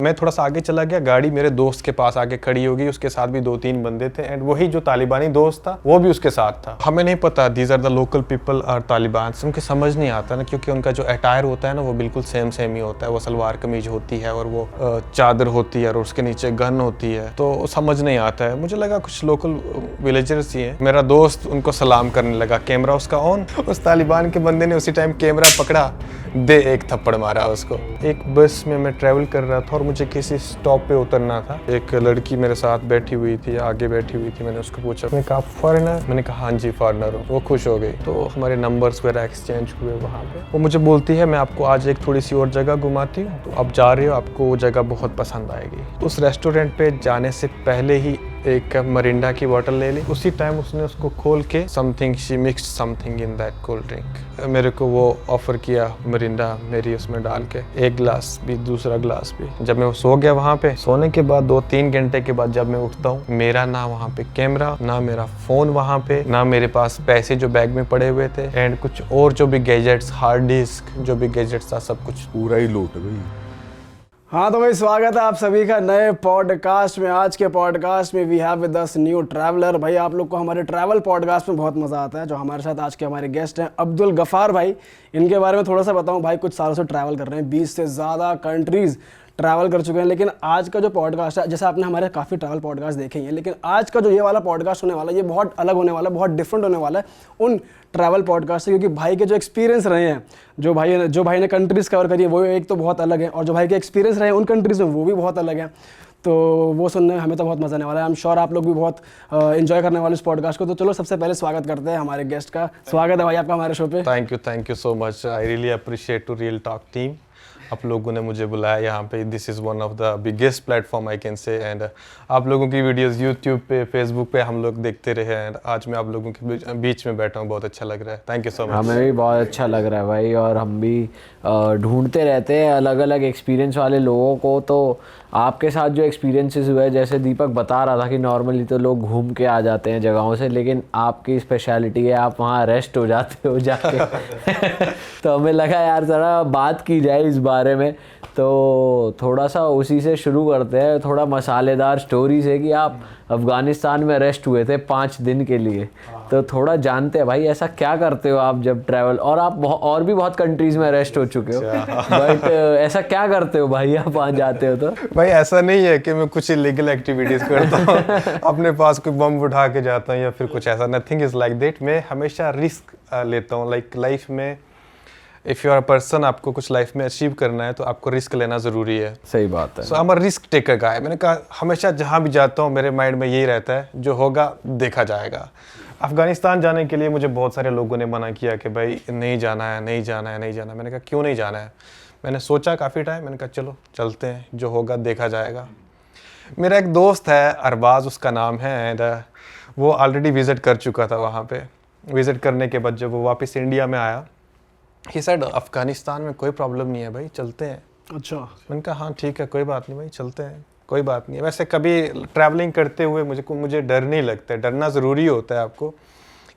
मैं थोड़ा सा आगे चला गया, गाड़ी मेरे दोस्त के पास आके खड़ी हो गई, उसके साथ भी 2-3 बंदे थे एंड वही जो तालिबानी दोस्त था वो भी उसके साथ था। हमें नहीं पता these are the local people और तालिबान, उनके समझ नहीं आता ना, क्योंकि उनका जो अटायर होता है ना वो बिल्कुल सेम ही होता है। वो सलवार कमीज होती है और वो चादर होती है और उसके नीचे गन होती है, तो समझ नहीं आता है। मुझे लगा कुछ लोकल विलेजर्स ही हैं। मेरा दोस्त उनको सलाम करने लगा, कैमरा उसका ऑन। उस तालिबान के बंदे ने उसी टाइम कैमरा पकड़ा, दे एक थप्पड़ मारा उसको। एक बस में मैं ट्रैवल कर रहा था और मुझे किसी स्टॉप पे उतरना था। एक लड़की मेरे साथ बैठी हुई थी, आगे बैठी हुई थी। मैंने उसको पूछा, मैंने कहा फॉरेनर? मैंने कहा हाँ जी फॉरेनर हूँ। वो खुश हो गई, तो हमारे नंबर्स वगैरह एक्सचेंज हुए वहाँ पे। वो मुझे बोलती है मैं आपको आज एक थोड़ी सी और जगह घुमाती हूँ, तो आप जा रहे हो, आपको वो जगह बहुत पसंद आएगी। उस रेस्टोरेंट पे जाने से पहले ही एक मरिंडा की बोतल ले ली। उसी टाइम उसने उसको खोल के something she mixed something in that cold drink, मेरे को वो ऑफर किया मरिंडा मेरी उसमें डाल के, एक ग्लास भी दूसरा ग्लास भी। जब मैं सो गया वहाँ पे, सोने के बाद 2-3 घंटे के बाद जब मैं उठता हूँ, मेरा ना वहाँ पे कैमरा, ना मेरा फोन वहाँ पे, ना मेरे पास पैसे जो बैग में पड़े हुए थे एंड कुछ और जो भी गैजेट्स, हार्ड डिस्क जो भी गैजेट्स था, सब कुछ पूरा ही लूट है भाई। हाँ तो भाई स्वागत है आप सभी का नए पॉडकास्ट में। आज के पॉडकास्ट में we have with us new traveller. भाई आप लोग को हमारे ट्रैवल पॉडकास्ट में बहुत मज़ा आता है। जो हमारे साथ आज के हमारे गेस्ट हैं अब्दुल गफ़ार भाई, इनके बारे में थोड़ा सा बताऊं। भाई कुछ सालों से ट्रैवल कर रहे हैं, 20 से ज़्यादा कंट्रीज़ ट्रैवल कर चुके हैं। लेकिन आज का जो पॉडकास्ट है, जैसे आपने हमारे काफ़ी ट्रैवल पॉडकास्ट देखे हैं, लेकिन आज का जो ये वाला पॉडकास्ट होने वाला है ये बहुत अलग होने वाला है, बहुत डिफरेंट होने वाला है उन ट्रैवल पॉडकास्ट से। क्योंकि भाई के जो एक्सपीरियंस रहे हैं, जो भाई ने कंट्रीज़ कवर करी है वो एक तो बहुत अलग है, और जो भाई के एक्सपीरियंस रहे हैं उन कंट्रीज़ में वो भी बहुत अलग है। तो वो सुनने में हमें तो बहुत मज़ा आने वाला है। आई एम श्योर आप लोग भी बहुत एंजॉय करने वाले इस पॉडकास्ट को। तो चलो सबसे पहले स्वागत करते हैं हमारे गेस्ट का। स्वागत है भाई आपका हमारे शो पे। Thank you so much. I really appreciate to real talk team. आप लोगों ने मुझे बुलाया यहाँ पे। This is one of the biggest platform I can say, and आप लोगों की वीडियोस यूट्यूब पे, फेसबुक पे हम लोग देखते रहे हैं। आज मैं आप लोगों के बीच में बैठा हूँ, बहुत अच्छा लग रहा है। Thank you so much. हमें भी बहुत अच्छा लग रहा है भाई, और हम भी ढूंढते रहते हैं अलग अलग एक्सपीरियंस वाले लोगों को। तो आपके साथ जो एक्सपीरियंसेस हुए, जैसे दीपक बता रहा था कि नॉर्मली तो लोग घूम के आ जाते हैं जगहों से, लेकिन आपकी स्पेशलिटी है आप वहाँ रेस्ट हो जाते हो जाके तो हमें लगा यार ज़रा बात की जाए इस बारे में। तो थोड़ा सा उसी से शुरू करते हैं, थोड़ा मसालेदार स्टोरी से कि आप अफ़गानिस्तान में रेस्ट हुए थे 5 दिन के लिए। तो थोड़ा जानते हैं भाई ऐसा क्या करते हो आप जब ट्रैवल, और आप और भी बहुत कंट्रीज़ में रेस्ट हो चुके हो, बट ऐसा क्या करते हो भाई आप वहाँ जाते हो? तो भाई ऐसा नहीं है कि मैं कुछ इलीगल एक्टिविटीज़ करता हूँ अपने पास कोई बम उठा के जाता हूँ या फिर कुछ ऐसा। Nothing is like that. मैं हमेशा रिस्क लेता हूँ। लाइक लाइफ में if you are a person, आपको कुछ लाइफ में अचीव करना है तो आपको रिस्क लेना ज़रूरी है। सही बात है। So I am a risk taker guy. मैंने कहा हमेशा जहाँ भी जाता हूँ मेरे माइंड में यही रहता है, जो होगा देखा जाएगा। अफ़गानिस्तान जाने के लिए मुझे बहुत सारे लोगों ने मना किया कि भाई नहीं जाना है, नहीं जाना है, नहीं जाना है। मैंने कहा क्यों नहीं जाना है? मैंने सोचा काफ़ी टाइम, मैंने कहा चलो चलते हैं, जो होगा देखा जाएगा। मेरा एक दोस्त है अरबाज उसका नाम है, एंड वो ऑलरेडी विज़िट कर चुका था वहाँ पे। विज़िट करने के बाद जब वो वापस इंडिया में आया, ही सेड अफ़गानिस्तान में कोई प्रॉब्लम नहीं है भाई, चलते हैं। अच्छा। मैंने कहा हाँ ठीक है, कोई बात नहीं भाई, चलते हैं, कोई बात नहीं है। वैसे कभी ट्रैवलिंग करते हुए मुझे डर नहीं लगता है। डरना ज़रूरी होता है आपको,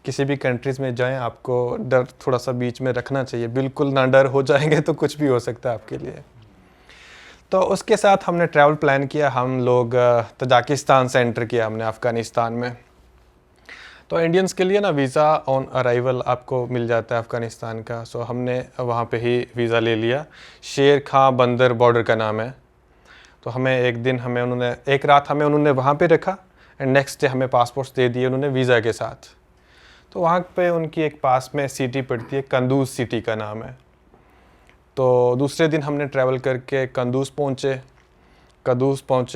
किसी भी कंट्रीज़ में जाएं आपको डर थोड़ा सा बीच में रखना चाहिए। बिल्कुल ना डर हो जाएंगे तो कुछ भी हो सकता है आपके लिए। तो उसके साथ हमने ट्रैवल प्लान किया। हम लोग तजाकिस्तान से एंटर किया हमने अफ़गानिस्तान में। तो इंडियंस के लिए ना वीज़ा ऑन अराइवल आपको मिल जाता है अफ़गानिस्तान का। सो हमने वहाँ पे ही वीज़ा ले लिया। शेर खां बंदर बॉर्डर का नाम है। तो हमें एक रात हमें उन्होंने वहाँ पे रखा, एंड नेक्स्ट डे हमें पासपोर्ट्स दे दिए उन्होंने वीज़ा के साथ। तो वहाँ पे उनकी एक पास में सिटी पड़ती है, कंदूज सिटी का नाम है। तो दूसरे दिन हमने ट्रैवल करके कंदूज पहुँचे।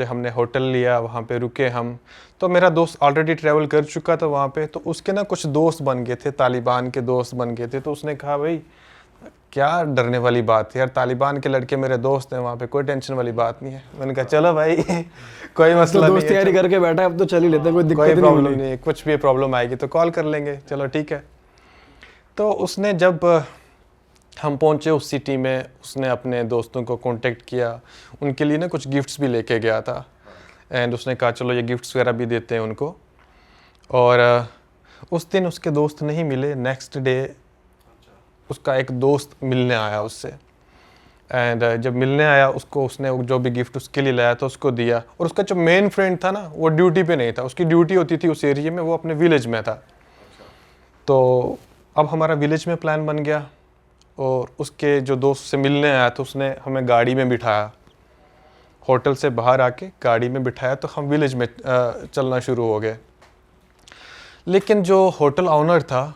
हमने होटल लिया, वहाँ पे रुके हम। तो मेरा दोस्त ऑलरेडी ट्रैवल कर चुका था वहाँ पे, तो उसके ना कुछ दोस्त बन गए थे, तालिबान के दोस्त बन गए थे। तो उसने कहा भाई क्या डरने वाली बात है यार, तालिबान के लड़के मेरे दोस्त हैं वहाँ पे, कोई टेंशन वाली बात नहीं है। मैंने कहा चलो भाई कोई मसला नहीं है, दोस्त तैयारी करके बैठा है, अब तो चल ही लेते हैं, कोई प्रॉब्लम नहीं है, कुछ भी प्रॉब्लम आएगी तो कॉल कर लेंगे, चलो ठीक है। तो उसने जब हम पहुँचे उस सिटी में, उसने अपने दोस्तों को कांटेक्ट किया, उनके लिए ना कुछ गिफ्ट्स भी लेके गया था, एंड उसने कहा चलो ये गिफ्ट्स वगैरह भी देते हैं उनको। और उस दिन उसके दोस्त नहीं मिले। नेक्स्ट डे उसका एक दोस्त मिलने आया उससे, एंड जब मिलने आया उसको, उसने जो भी गिफ्ट उसके लिए लाया था उसको दिया। और उसका जो मेन फ्रेंड था ना, वो ड्यूटी पे नहीं था, उसकी ड्यूटी होती थी उस एरिया में, वो अपने विलेज में था। तो अब हमारा विलेज में प्लान बन गया और उसके जो दोस्त से मिलने आया तो उसने हमें गाड़ी में बिठाया, होटल से बाहर आके गाड़ी में बिठाया, तो हम विलेज में चलना शुरू हो गए। लेकिन जो होटल ऑनर था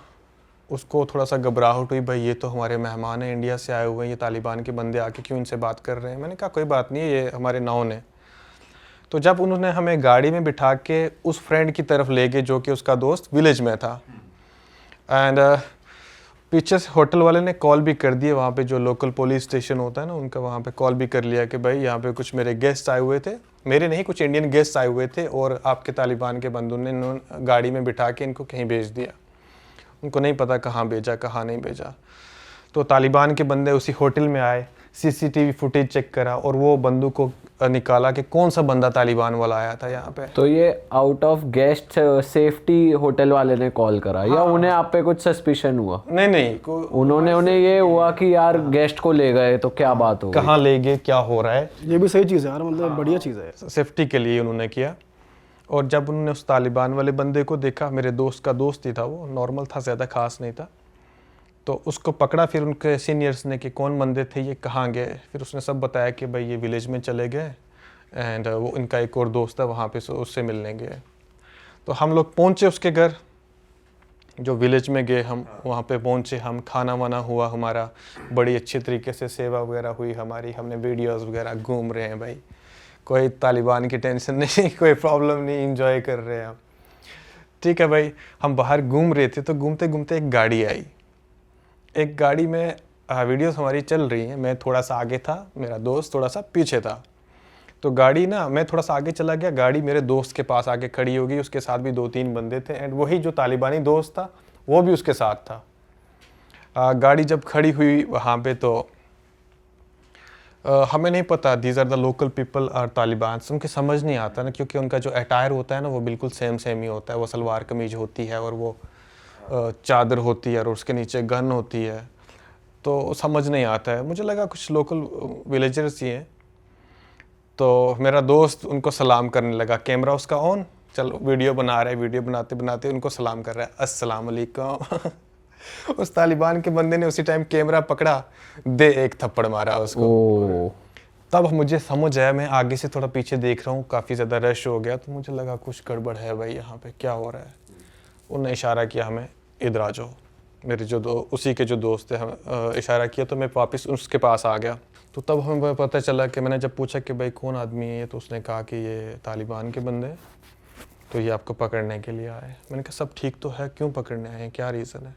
उसको थोड़ा सा घबराहट हुई, भाई ये तो हमारे मेहमान हैं, इंडिया से आए हुए हैं, ये तालिबान के बंदे आके क्यों इनसे बात कर रहे हैं। मैंने कहा कोई बात नहीं है, ये हमारे नॉन है। तो जब उन्होंने हमें गाड़ी में बिठा के उस फ्रेंड की तरफ ले गए जो कि उसका दोस्त विलेज में था, एंड पीछे से होटल वाले ने कॉल भी कर दिए, वहाँ पे जो लोकल पुलिस स्टेशन होता है ना उनका, वहाँ पे कॉल भी कर लिया कि भाई यहाँ पे कुछ मेरे गेस्ट आए हुए थे, मेरे नहीं कुछ इंडियन गेस्ट आए हुए थे और आपके तालिबान के बंदों ने गाड़ी में बिठा के इनको कहीं भेज दिया। उनको नहीं पता कहाँ भेजा कहाँ नहीं भेजा। तो तालिबान के बंदे उसी होटल में आए, सीसीटीवी फुटेज चेक करा और वो बंदूक को निकाला कि कौन सा बंदा तालिबान वाला आया था यहाँ पे। तो ये out of guest safety hotel वाले ने कॉल करा या उन्हें आप पे कुछ सस्पिशन हुआ? नहीं उन्हें ये हुआ कि यार गेस्ट को ले गए तो क्या बात हो गई? कहाँ ले गए, क्या हो रहा है। ये भी सही चीज़ है यार, मतलब बढ़िया चीज़ है। सेफ्टी के लिए उन्होंने किया। और जब उन्होंने उस तालिबान वाले बंदे को देखा, मेरे दोस्त का दोस्त ही था, वो नॉर्मल था, ज़्यादा खास नहीं था, तो उसको पकड़ा। फिर उनके सीनियर्स ने कि कौन बंदे थे, ये कहाँ गए। फिर उसने सब बताया कि भाई ये विलेज में चले गए एंड वो इनका एक और दोस्त है वहाँ पे, उससे मिलने गए। तो हम लोग पहुँचे उसके घर, जो विलेज में गए हम, वहाँ पे पहुँचे हम, खाना वाना हुआ हमारा, बड़ी अच्छी तरीके से सेवा वगैरह हुई हमारी, हमने वीडियोज़ वगैरह, घूम रहे हैं भाई, कोई तालिबान की टेंशन नहीं, कोई प्रॉब्लम नहीं, इंजॉय कर रहे हैं हम। ठीक है भाई, हम बाहर घूम रहे थे तो घूमते घूमते एक गाड़ी आई। एक गाड़ी में वीडियोस हमारी चल रही हैं, मैं थोड़ा सा आगे था, मेरा दोस्त थोड़ा सा पीछे था। तो गाड़ी ना, मैं थोड़ा सा आगे चला गया, गाड़ी मेरे दोस्त के पास आके खड़ी हो गई, उसके साथ भी 2-3 बंदे थे एंड वही जो तालिबानी दोस्त था वो भी उसके साथ था। गाड़ी जब खड़ी हुई वहाँ पे तो हमें नहीं पता these are the local people are Taliban, उनके समझ नहीं आता ना, क्योंकि उनका जो अटायर होता है ना वो बिल्कुल सेम ही होता है। वो सलवार कमीज होती है और वो चादर होती है और उसके नीचे गन होती है, तो समझ नहीं आता है। मुझे लगा कुछ लोकल विलेजर्स ही हैं। तो मेरा दोस्त उनको सलाम करने लगा, कैमरा उसका ऑन, चलो वीडियो बना रहा है, वीडियो बनाते बनाते उनको सलाम कर रहा है, अस्सलाम वालेकुम। उस तालिबान के बंदे ने उसी टाइम कैमरा पकड़ा, दे एक थप्पड़ मारा उसको। तब मुझे समझ आया, मैं आगे से थोड़ा पीछे देख रहा हूँ, काफ़ी ज़्यादा रश हो गया, तो मुझे लगा कुछ गड़बड़ है भाई, यहाँ पे क्या हो रहा है। उन्होंने इशारा किया हमें, इधर आ जाओ। मेरे जो उसी के जो दोस्त थे, हम इशारा किया तो मैं वापस उसके पास आ गया। तो तब हमें पता चला कि मैंने जब पूछा कि भाई कौन आदमी है ये, तो उसने कहा कि ये तालिबान के बंदे, तो ये आपको पकड़ने के लिए आए। मैंने कहा सब ठीक तो है, क्यों पकड़ने आए हैं, क्या रीज़न है।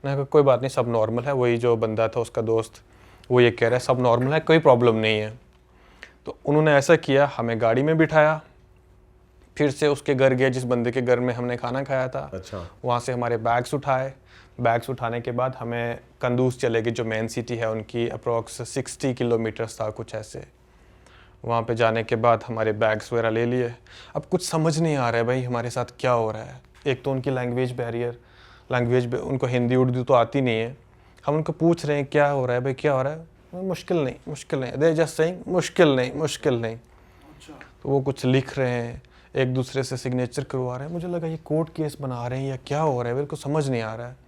मैंने कहा कोई बात नहीं, सब नॉर्मल है। वही जो बंदा था उसका दोस्त, वो ये कह रहा है सब नॉर्मल है, कोई प्रॉब्लम नहीं है। तो उन्होंने ऐसा किया, हमें गाड़ी में बिठाया, फिर से उसके घर गया जिस बंदे के घर में हमने खाना खाया था। अच्छा। वहाँ से हमारे बैग्स उठाए। बैग्स उठाने के बाद हमें कंदूज चले गए, जो मेन सिटी है उनकी, अप्रॉक्स 60 किलोमीटर्स था कुछ ऐसे। वहाँ पे जाने के बाद हमारे बैग्स वगैरह ले लिए। अब कुछ समझ नहीं आ रहा है भाई हमारे साथ क्या हो रहा है। एक तो उनकी लैंग्वेज बैरियर, उनको हिंदी उर्दू तो आती नहीं है। हम उनको पूछ रहे हैं क्या हो रहा है भाई, क्या हो रहा है। मुश्किल नहीं, दे जस्ट सेइंग मुश्किल नहीं। तो वो कुछ लिख रहे हैं, एक दूसरे से सिग्नेचर करवा रहे हैं। मुझे लगा ये कोर्ट केस बना रहे हैं या क्या हो रहा है, मेरे को समझ नहीं आ रहा है।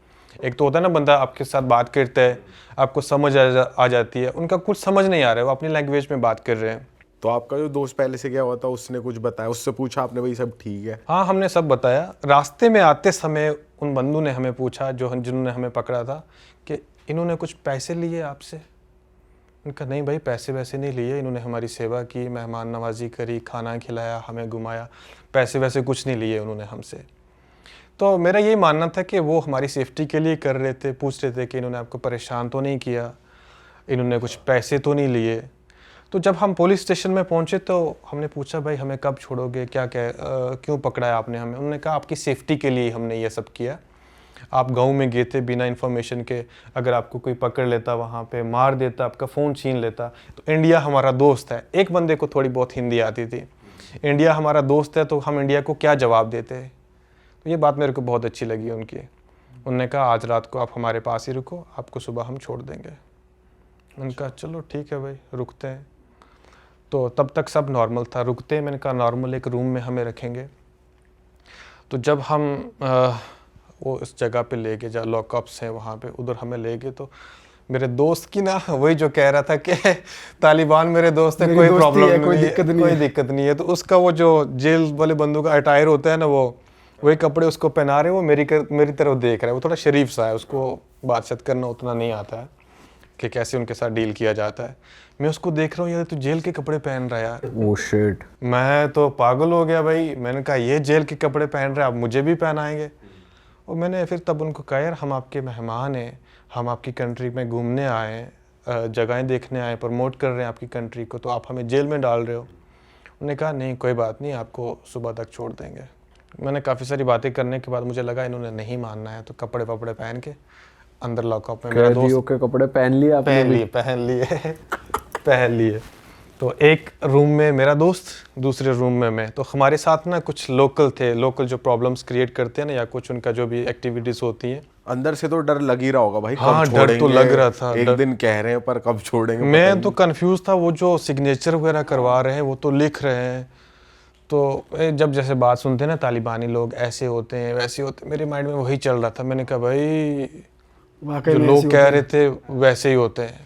एक तो होता है ना बंदा आपके साथ बात करता है, आपको समझ आ जाती है, उनका कुछ समझ नहीं आ रहा है, वो अपनी लैंग्वेज में बात कर रहे हैं। तो आपका जो दोस्त पहले से गया हुआ था उसने कुछ बताया, उससे पूछा आपने भाई सब ठीक है? हाँ, हमने सब बताया। रास्ते में आते समय उन बंदों ने हमें पूछा, जिन्होंने हमें पकड़ा था, कि इन्होंने कुछ पैसे लिए आपसे। उनका नहीं भाई, पैसे वैसे नहीं लिए, इन्होंने हमारी सेवा की, मेहमान नवाजी करी, खाना खिलाया, हमें घुमाया, पैसे वैसे कुछ नहीं लिए उन्होंने हमसे। तो मेरा यही मानना था कि वो हमारी सेफ्टी के लिए कर रहे थे, पूछ रहे थे कि इन्होंने आपको परेशान तो नहीं किया, इन्होंने कुछ पैसे तो नहीं लिए। तो जब हम पुलिस स्टेशन में पहुंचे तो हमने पूछा भाई हमें कब छोड़ोगे, क्यों पकड़ा है आपने हमें। उन्होंने कहा आपकी सेफ्टी के लिए हमने ये सब किया, आप गांव में गए थे बिना इन्फॉर्मेशन के, अगर आपको कोई पकड़ लेता, वहाँ पे मार देता, आपका फ़ोन छीन लेता। तो इंडिया हमारा दोस्त है, एक बंदे को थोड़ी बहुत हिंदी आती थी, इंडिया हमारा दोस्त है, तो हम इंडिया को क्या जवाब देते। तो ये बात मेरे को बहुत अच्छी लगी उनकी। उन्होंने कहा आज रात को आप हमारे पास ही रुको, आपको सुबह हम छोड़ देंगे। मैंने कहा चलो ठीक है भाई रुकते हैं। तो तब तक सब नॉर्मल था, रुकते हैं। मैंने कहा नॉर्मल एक रूम में हमें रखेंगे। तो जब हम वो इस जगह पे ले गए जहाँ लॉकअप्स हैं वहाँ पे, उधर हमें ले गए, तो मेरे दोस्त की ना वही जो कह रहा था कि तालिबान मेरे दोस्त है, मेरी कोई दोस्ती प्रॉब्लम है, नहीं कोई है, दिक्कत नहीं कोई है। दिक्कत नहीं है। तो उसका वो जो जेल वाले बंदों का अटायर होता है ना, वो वही कपड़े उसको पहना रहे हैं। वो मेरी तरफ देख रहा है। वो थोड़ा शरीफ सा है, उसको बातचीत करना उतना नहीं आता है कि कैसे उनके साथ डील किया जाता है। मैं उसको देख रहा हूँ, यार तू जेल के कपड़े पहन रहा है यार। Oh shit. मैं तो पागल हो गया भाई। मैंने कहा ये जेल के कपड़े पहन रहे हैं, आप मुझे भी पहनाएंगे? और मैंने फिर तब उनको कहा यार हम आपके मेहमान हैं, हम आपकी कंट्री में घूमने आए हैं, जगहें देखने आए, प्रमोट कर रहे हैं आपकी कंट्री को, तो आप हमें जेल में डाल रहे हो। उन्होंने कहा नहीं कोई बात नहीं, आपको सुबह तक छोड़ देंगे। मैंने काफ़ी सारी बातें करने के बाद मुझे लगा इन्होंने नहीं मानना है, तो कपड़े वपड़े पहन के अंदर लॉकअप में मेरा कैदियों दोस्त के कपड़े पहन लिए आपने भी? पहन लिए। तो एक रूम में मेरा दोस्त, दूसरे रूम में मैं। तो हमारे साथ ना कुछ लोकल थे, लोकल जो प्रॉब्लम्स क्रिएट करते हैं ना, या कुछ उनका जो भी एक्टिविटीज होती हैं। अंदर से तो डर लग ही रहा होगा भाई, हाँ, कब डर तो छोड़ेंगे? लग रहा था, एक डर। दिन कह रहे हैं पर कब छोड़ेंगे पता मैं ही तो कंफ्यूज था। वो जो सिग्नेचर वगैरह करवा रहे हैं वो तो लिख रहे हैं, तो जब जैसे बात सुनते हैं ना तालिबानी लोग ऐसे होते हैं वैसे होते हैं, मेरे माइंड में वही चल रहा था। मैंने कहा भाई वाकई जो में लोग ऐसे कह होते रहे थे वैसे ही होते हैं।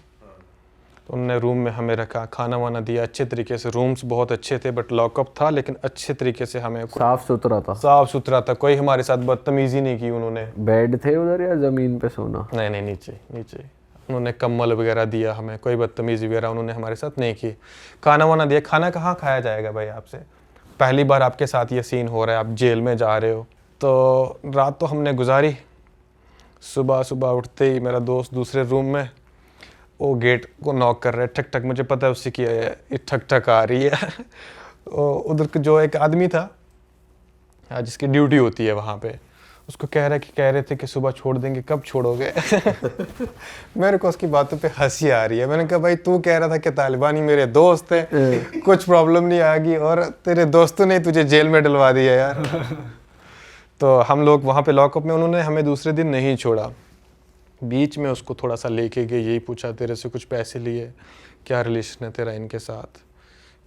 तो उन्होंने रूम में हमें रखा, खाना वाना दिया अच्छे तरीके से। रूम्स बहुत अच्छे थे, बट लॉकअप था, लेकिन अच्छे तरीके से हमें साफ सुथरा था? साफ सुथरा था। कोई हमारे साथ बदतमीजी नहीं की उन्होंने। बेड थे उधर या जमीन पे सोना? नहीं नहीं, नीचे नीचे। उन्होंने कम्बल वगैरह दिया हमें, कोई बदतमीजी वगैरह उन्होंने हमारे साथ नहीं की। खाना वाना दिया। खाना कहाँ खाया जाएगा भाई आपसे? पहली बार आपके साथ ये सीन हो रहा है, आप जेल में जा रहे हो। तो रात तो हमने गुजारी। सुबह सुबह उठते ही मेरा दोस्त दूसरे रूम में वो गेट को नॉक कर रहा है, ठक ठक। मुझे पता है उससे कि ये ठक ठक आ रही है। उधर जो एक आदमी था जिसकी ड्यूटी होती है वहाँ पे, उसको कह रहे थे कि सुबह छोड़ देंगे, कब छोड़ोगे? मेरे को उसकी बातों पे हंसी आ रही है। मैंने कहा भाई तू कह रहा था कि तालिबानी मेरे दोस्त है, कुछ प्रॉब्लम नहीं आएगी, और तेरे दोस्तों ने तुझे जेल में डलवा दिया यार। तो हम लोग वहाँ पे लॉकअप में, उन्होंने हमें दूसरे दिन नहीं छोड़ा। बीच में उसको थोड़ा सा लेके गए, यही पूछा तेरे से कुछ पैसे लिए, क्या रिलेशन है तेरा इनके साथ,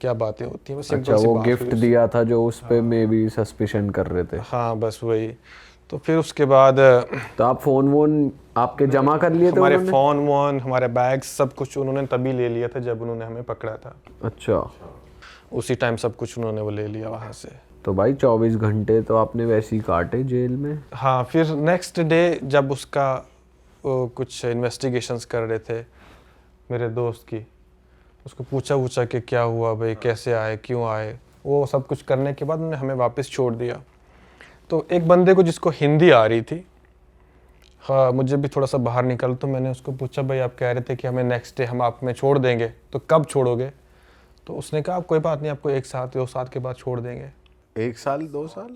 क्या बातें होती हैं। बस अच्छा, वो गिफ्ट दिया था जो उस पे मे भी सस्पिशन कर रहे थे। हाँ बस वही। तो फिर उसके बाद तो आप फोन वोन आपके जमा कर लिए थे हमारे उन्होंने? फ़ोन वोन, हमारे बैग, सब कुछ उन्होंने तभी ले लिया था जब उन्होंने हमें पकड़ा था। अच्छा, उसी टाइम सब कुछ उन्होंने वो ले लिया वहाँ से। तो भाई 24 घंटे तो आपने वैसे ही काटे जेल में। हाँ, फिर नेक्स्ट डे जब उसका कुछ इन्वेस्टिगेशंस कर रहे थे मेरे दोस्त की, उसको पूछा कि क्या हुआ भाई, कैसे आए, क्यों आए, वो सब कुछ करने के बाद उन्होंने हमें वापस छोड़ दिया। तो एक बंदे को जिसको हिंदी आ रही थी, हाँ मुझे भी थोड़ा सा बाहर निकल, तो मैंने उसको पूछा भाई आप कह रहे थे कि हमें नेक्स्ट डे हम आप में छोड़ देंगे, तो कब छोड़ोगे? तो उसने कहा कोई बात नहीं, आपको 1 साल 2 साल के बाद छोड़ देंगे। 1 साल 2 साल?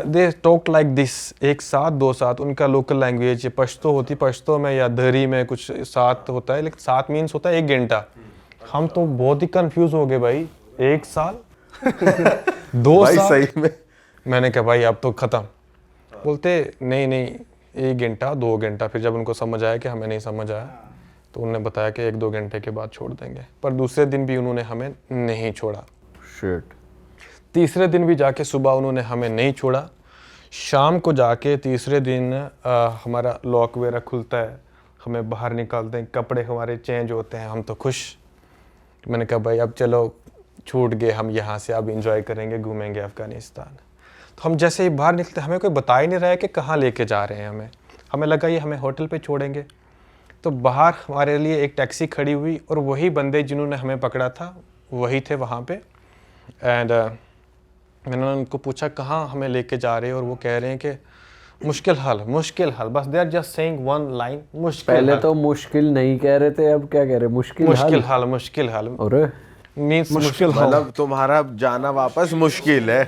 दे टॉक लाइक दिस, 1 साल 2 साल। उनका लोकल लैंग्वेज है, पश्तो होती, पश्तो में या दरी में कुछ सात होता है, लेकिन 7 मीन्स होता है 1 घंटा। हम तो बहुत ही कंफ्यूज हो गए भाई, 1 साल 2 भाई साल। सही में? मैंने कहा भाई अब तो ख़त्म। बोलते नहीं 1 घंटा 2 घंटा। फिर जब उनको समझ आया कि हमें नहीं समझ आया, तो उन्होंने बताया कि 1-2 घंटे के बाद छोड़ देंगे। पर दूसरे दिन भी उन्होंने हमें नहीं छोड़ा। शिट। तीसरे दिन भी जाके सुबह उन्होंने हमें नहीं छोड़ा। शाम को जाके तीसरे दिन हमारा लॉक वगैरह खुलता है, हमें बाहर निकालते हैं, कपड़े हमारे चेंज होते हैं, हम तो खुश। मैंने कहा भाई अब चलो छूट गए हम यहाँ से, अब इंजॉय करेंगे, घूमेंगे अफ़गानिस्तान। तो हम जैसे ही बाहर निकलते, हमें कोई बता ही नहीं रहा है कि कहाँ लेके जा रहे हैं हमें लगा ये हमें होटल पे छोड़ेंगे। तो बाहर हमारे लिए एक टैक्सी खड़ी हुई, और वही बंदे जिन्होंने हमें पकड़ा था वही थे वहाँ पे। एंड मैंने उनको पूछा कहाँ हमें लेके जा रहे हैं, और वो कह रहे हैं कि मुश्किल हाल, बस they are just saying one line, मुश्किल पहले हाल। तो मुश्किल नहीं कह रहे थे, अब क्या कह रहे? मुश्किल हाल। अरे मींस मुश्किल हाल। मतलब तुम्हारा जाना वापस मुश्किल है।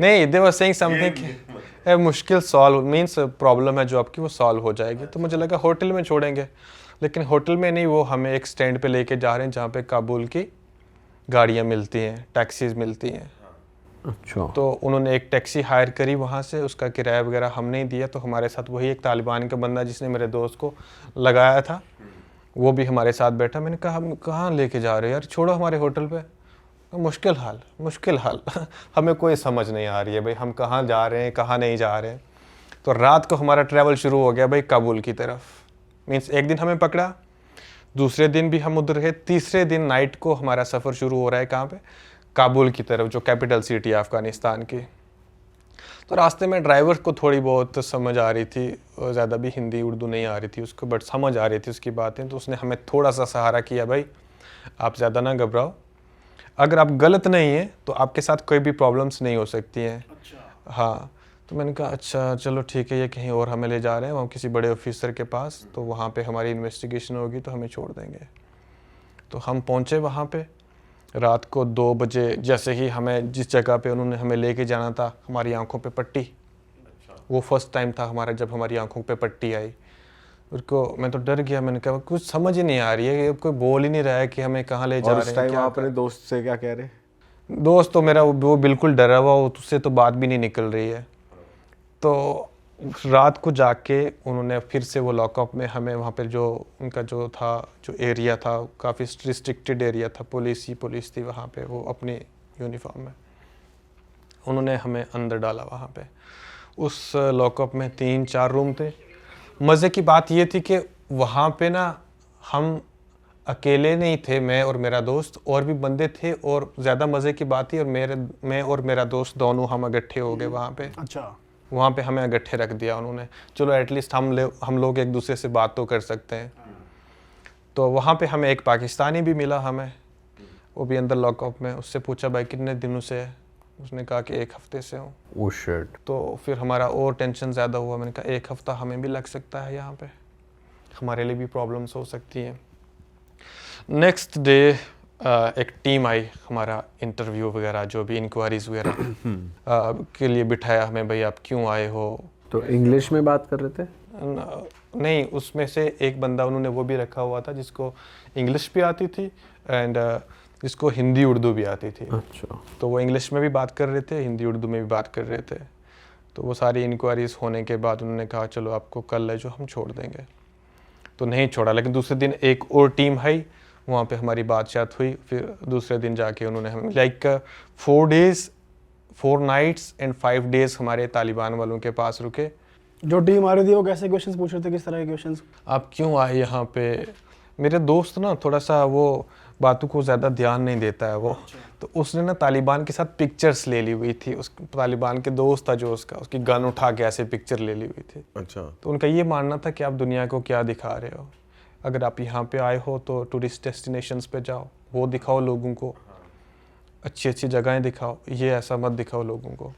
नहीं, दे वर सेइंग समथिंग मुश्किल सॉल्व मींस प्रॉब्लम है जो आपकी वो सॉल्व हो जाएगी। तो मुझे लगा होटल में छोड़ेंगे, लेकिन होटल में नहीं, वो हमें एक स्टैंड पे लेके जा रहे हैं जहाँ पे काबुल की गाड़ियाँ मिलती हैं, टैक्सीज मिलती हैं। अच्छा। तो उन्होंने एक टैक्सी हायर करी वहाँ से, उसका किराया वगैरह हमने ही दिया। तो हमारे साथ वही एक तालिबान का बंदा जिसने मेरे दोस्त को लगाया था, वो भी हमारे साथ बैठा। मैंने कहा हम कहाँ लेके जा रहे हो यार, छोड़ो हमारे होटल पे। मुश्किल हाल, मुश्किल हाल। हमें कोई समझ नहीं आ रही है भाई, हम कहाँ जा रहे हैं, कहाँ नहीं जा रहे हैं। तो रात को हमारा ट्रैवल शुरू हो गया भाई काबुल की तरफ। मीन्स एक दिन हमें पकड़ा, दूसरे दिन भी हम उधर रहे, तीसरे दिन नाइट को हमारा सफ़र शुरू हो रहा है कहाँ पे, काबुल की तरफ, जो कैपिटल सिटी है अफ़गानिस्तान की। तो रास्ते में ड्राइवर को थोड़ी बहुत समझ आ रही थी, ज़्यादा भी हिंदी उर्दू नहीं आ रही थी उसको, बट समझ आ रही थी उसकी बातें। तो उसने हमें थोड़ा सा सहारा किया, भाई आप ज़्यादा ना घबराओ, अगर आप गलत नहीं हैं तो आपके साथ कोई भी प्रॉब्लम्स नहीं हो सकती हैं। हाँ, तो मैंने कहा अच्छा चलो ठीक है, ये कहीं और हमें ले जा रहे हैं वहाँ किसी बड़े ऑफिसर के पास, तो वहाँ पे हमारी इन्वेस्टिगेशन होगी तो हमें छोड़ देंगे। तो हम पहुँचे वहाँ पे रात को 2 बजे। जैसे ही हमें जिस जगह पे उन्होंने हमें लेके जाना था, हमारी आंखों पे पट्टी। वो फर्स्ट टाइम था हमारा जब हमारी आंखों पे पट्टी आई। उसको मैं तो डर गया, मैंने कहा कुछ समझ ही नहीं आ रही है, कोई बोल ही नहीं रहा है कि हमें कहाँ ले जा और रहे उस हैं। टाइम क्या आप अपने दोस्त से क्या कह रहे? दोस्त तो मेरा वो बिल्कुल डरा हुआ, उससे तो बात भी नहीं निकल रही है। तो रात को जाके उन्होंने फिर से वो लॉकअप में हमें वहाँ पे जो उनका जो था, जो एरिया था, काफ़ी रिस्ट्रिक्टेड एरिया था, पुलिस थी वहाँ पे, वो अपनी यूनिफॉर्म में, उन्होंने हमें अंदर डाला वहाँ पे। उस लॉकअप में 3-4 रूम थे। मज़े की बात ये थी कि वहाँ पे ना हम अकेले नहीं थे, मैं और मेरा दोस्त, और भी बंदे थे। और ज़्यादा मज़े की बात थी, और मैं और मेरा दोस्त दोनों हम इकट्ठे हो गए वहाँ पे। अच्छा, वहाँ पे हमें इकट्ठे रख दिया उन्होंने, चलो एटलीस्ट हम लोग एक दूसरे से बात तो कर सकते हैं। तो वहाँ पे हमें एक पाकिस्तानी भी मिला हमें, वो भी अंदर लॉकअप में। उससे पूछा भाई कितने दिनों से है, उसने कहा कि 1 हफ्ते से हूँ। Oh shit. तो फिर हमारा और टेंशन ज़्यादा हुआ। मैंने कहा 1 हफ्ता हमें भी लग सकता है यहाँ पे, हमारे लिए भी प्रॉब्लम्स हो सकती हैं। नेक्स्ट डे एक टीम आई, हमारा इंटरव्यू वगैरह जो भी इंक्वायरीज वगैरह के लिए बिठाया हमें, भाई आप क्यों आए हो। तो इंग्लिश में बात कर रहे थे? नहीं, उसमें से एक बंदा उन्होंने वो भी रखा हुआ था जिसको इंग्लिश भी आती थी एंड जिसको हिंदी उर्दू भी आती थी। अच्छा। तो वो इंग्लिश में भी बात कर रहे थे, हिंदी उर्दू में भी बात कर रहे थे। तो वो सारी इंक्वायरीज होने के बाद उन्होंने कहा चलो आपको कल है जो हम छोड़ देंगे। तो नहीं छोड़ा, लेकिन दूसरे दिन एक और टीम आई, वहाँ पे हमारी बातचीत हुई। फिर दूसरे दिन जाके उन्होंने हमें 4 days 4 nights एंड 5 days हमारे तालिबान वालों के पास रुके। जो टीम आ रही थी वो कैसे क्वेश्चंस पूछ रहे थे, किस तरह के क्वेश्चंस? आप क्यों आए यहाँ पे? मेरे दोस्त ना थोड़ा सा वो बातों को ज़्यादा ध्यान नहीं देता है वो। तो उसने ना तालिबान के साथ पिक्चर्स ले ली हुई थी। उस तालिबान के दोस्त था जो उसकी गन उठा के ऐसे पिक्चर ले ली हुई थी। अच्छा। तो उनका ये मानना था कि आप दुनिया को क्या दिखा रहे हो, अगर आप यहाँ पे आए हो तो टूरिस्ट डेस्टिनेशंस पे जाओ, वो दिखाओ लोगों को, अच्छी अच्छी जगहें दिखाओ, ये ऐसा मत दिखाओ लोगों को।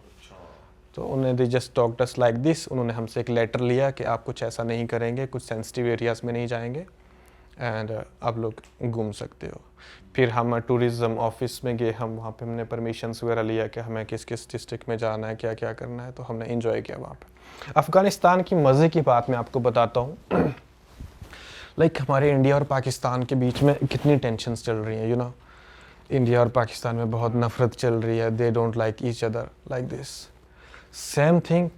तो उन्होंने they just talked us like this. उन्होंने हमसे एक लेटर लिया कि आप कुछ ऐसा नहीं करेंगे, कुछ सेंसिटिव एरियाज़ में नहीं जाएंगे एंड आप लोग घूम सकते हो। फिर हम टूरिज़्म ऑफिस में गए, हम वहाँ पे हमने परमिशंस वगैरह लिया कि हमें किस किस डिस्ट्रिक्ट में जाना है, क्या क्या करना है। तो हमने इंजॉय किया वहाँ पे। अफ़गानिस्तान की मज़े की बात मैं आपको बताता हूँ। हमारे इंडिया और पाकिस्तान के बीच में कितनी टेंशन्स चल रही हैं, यू नो। इंडिया और पाकिस्तान में बहुत नफ़रत चल रही है, they don't like each other like this. Same thing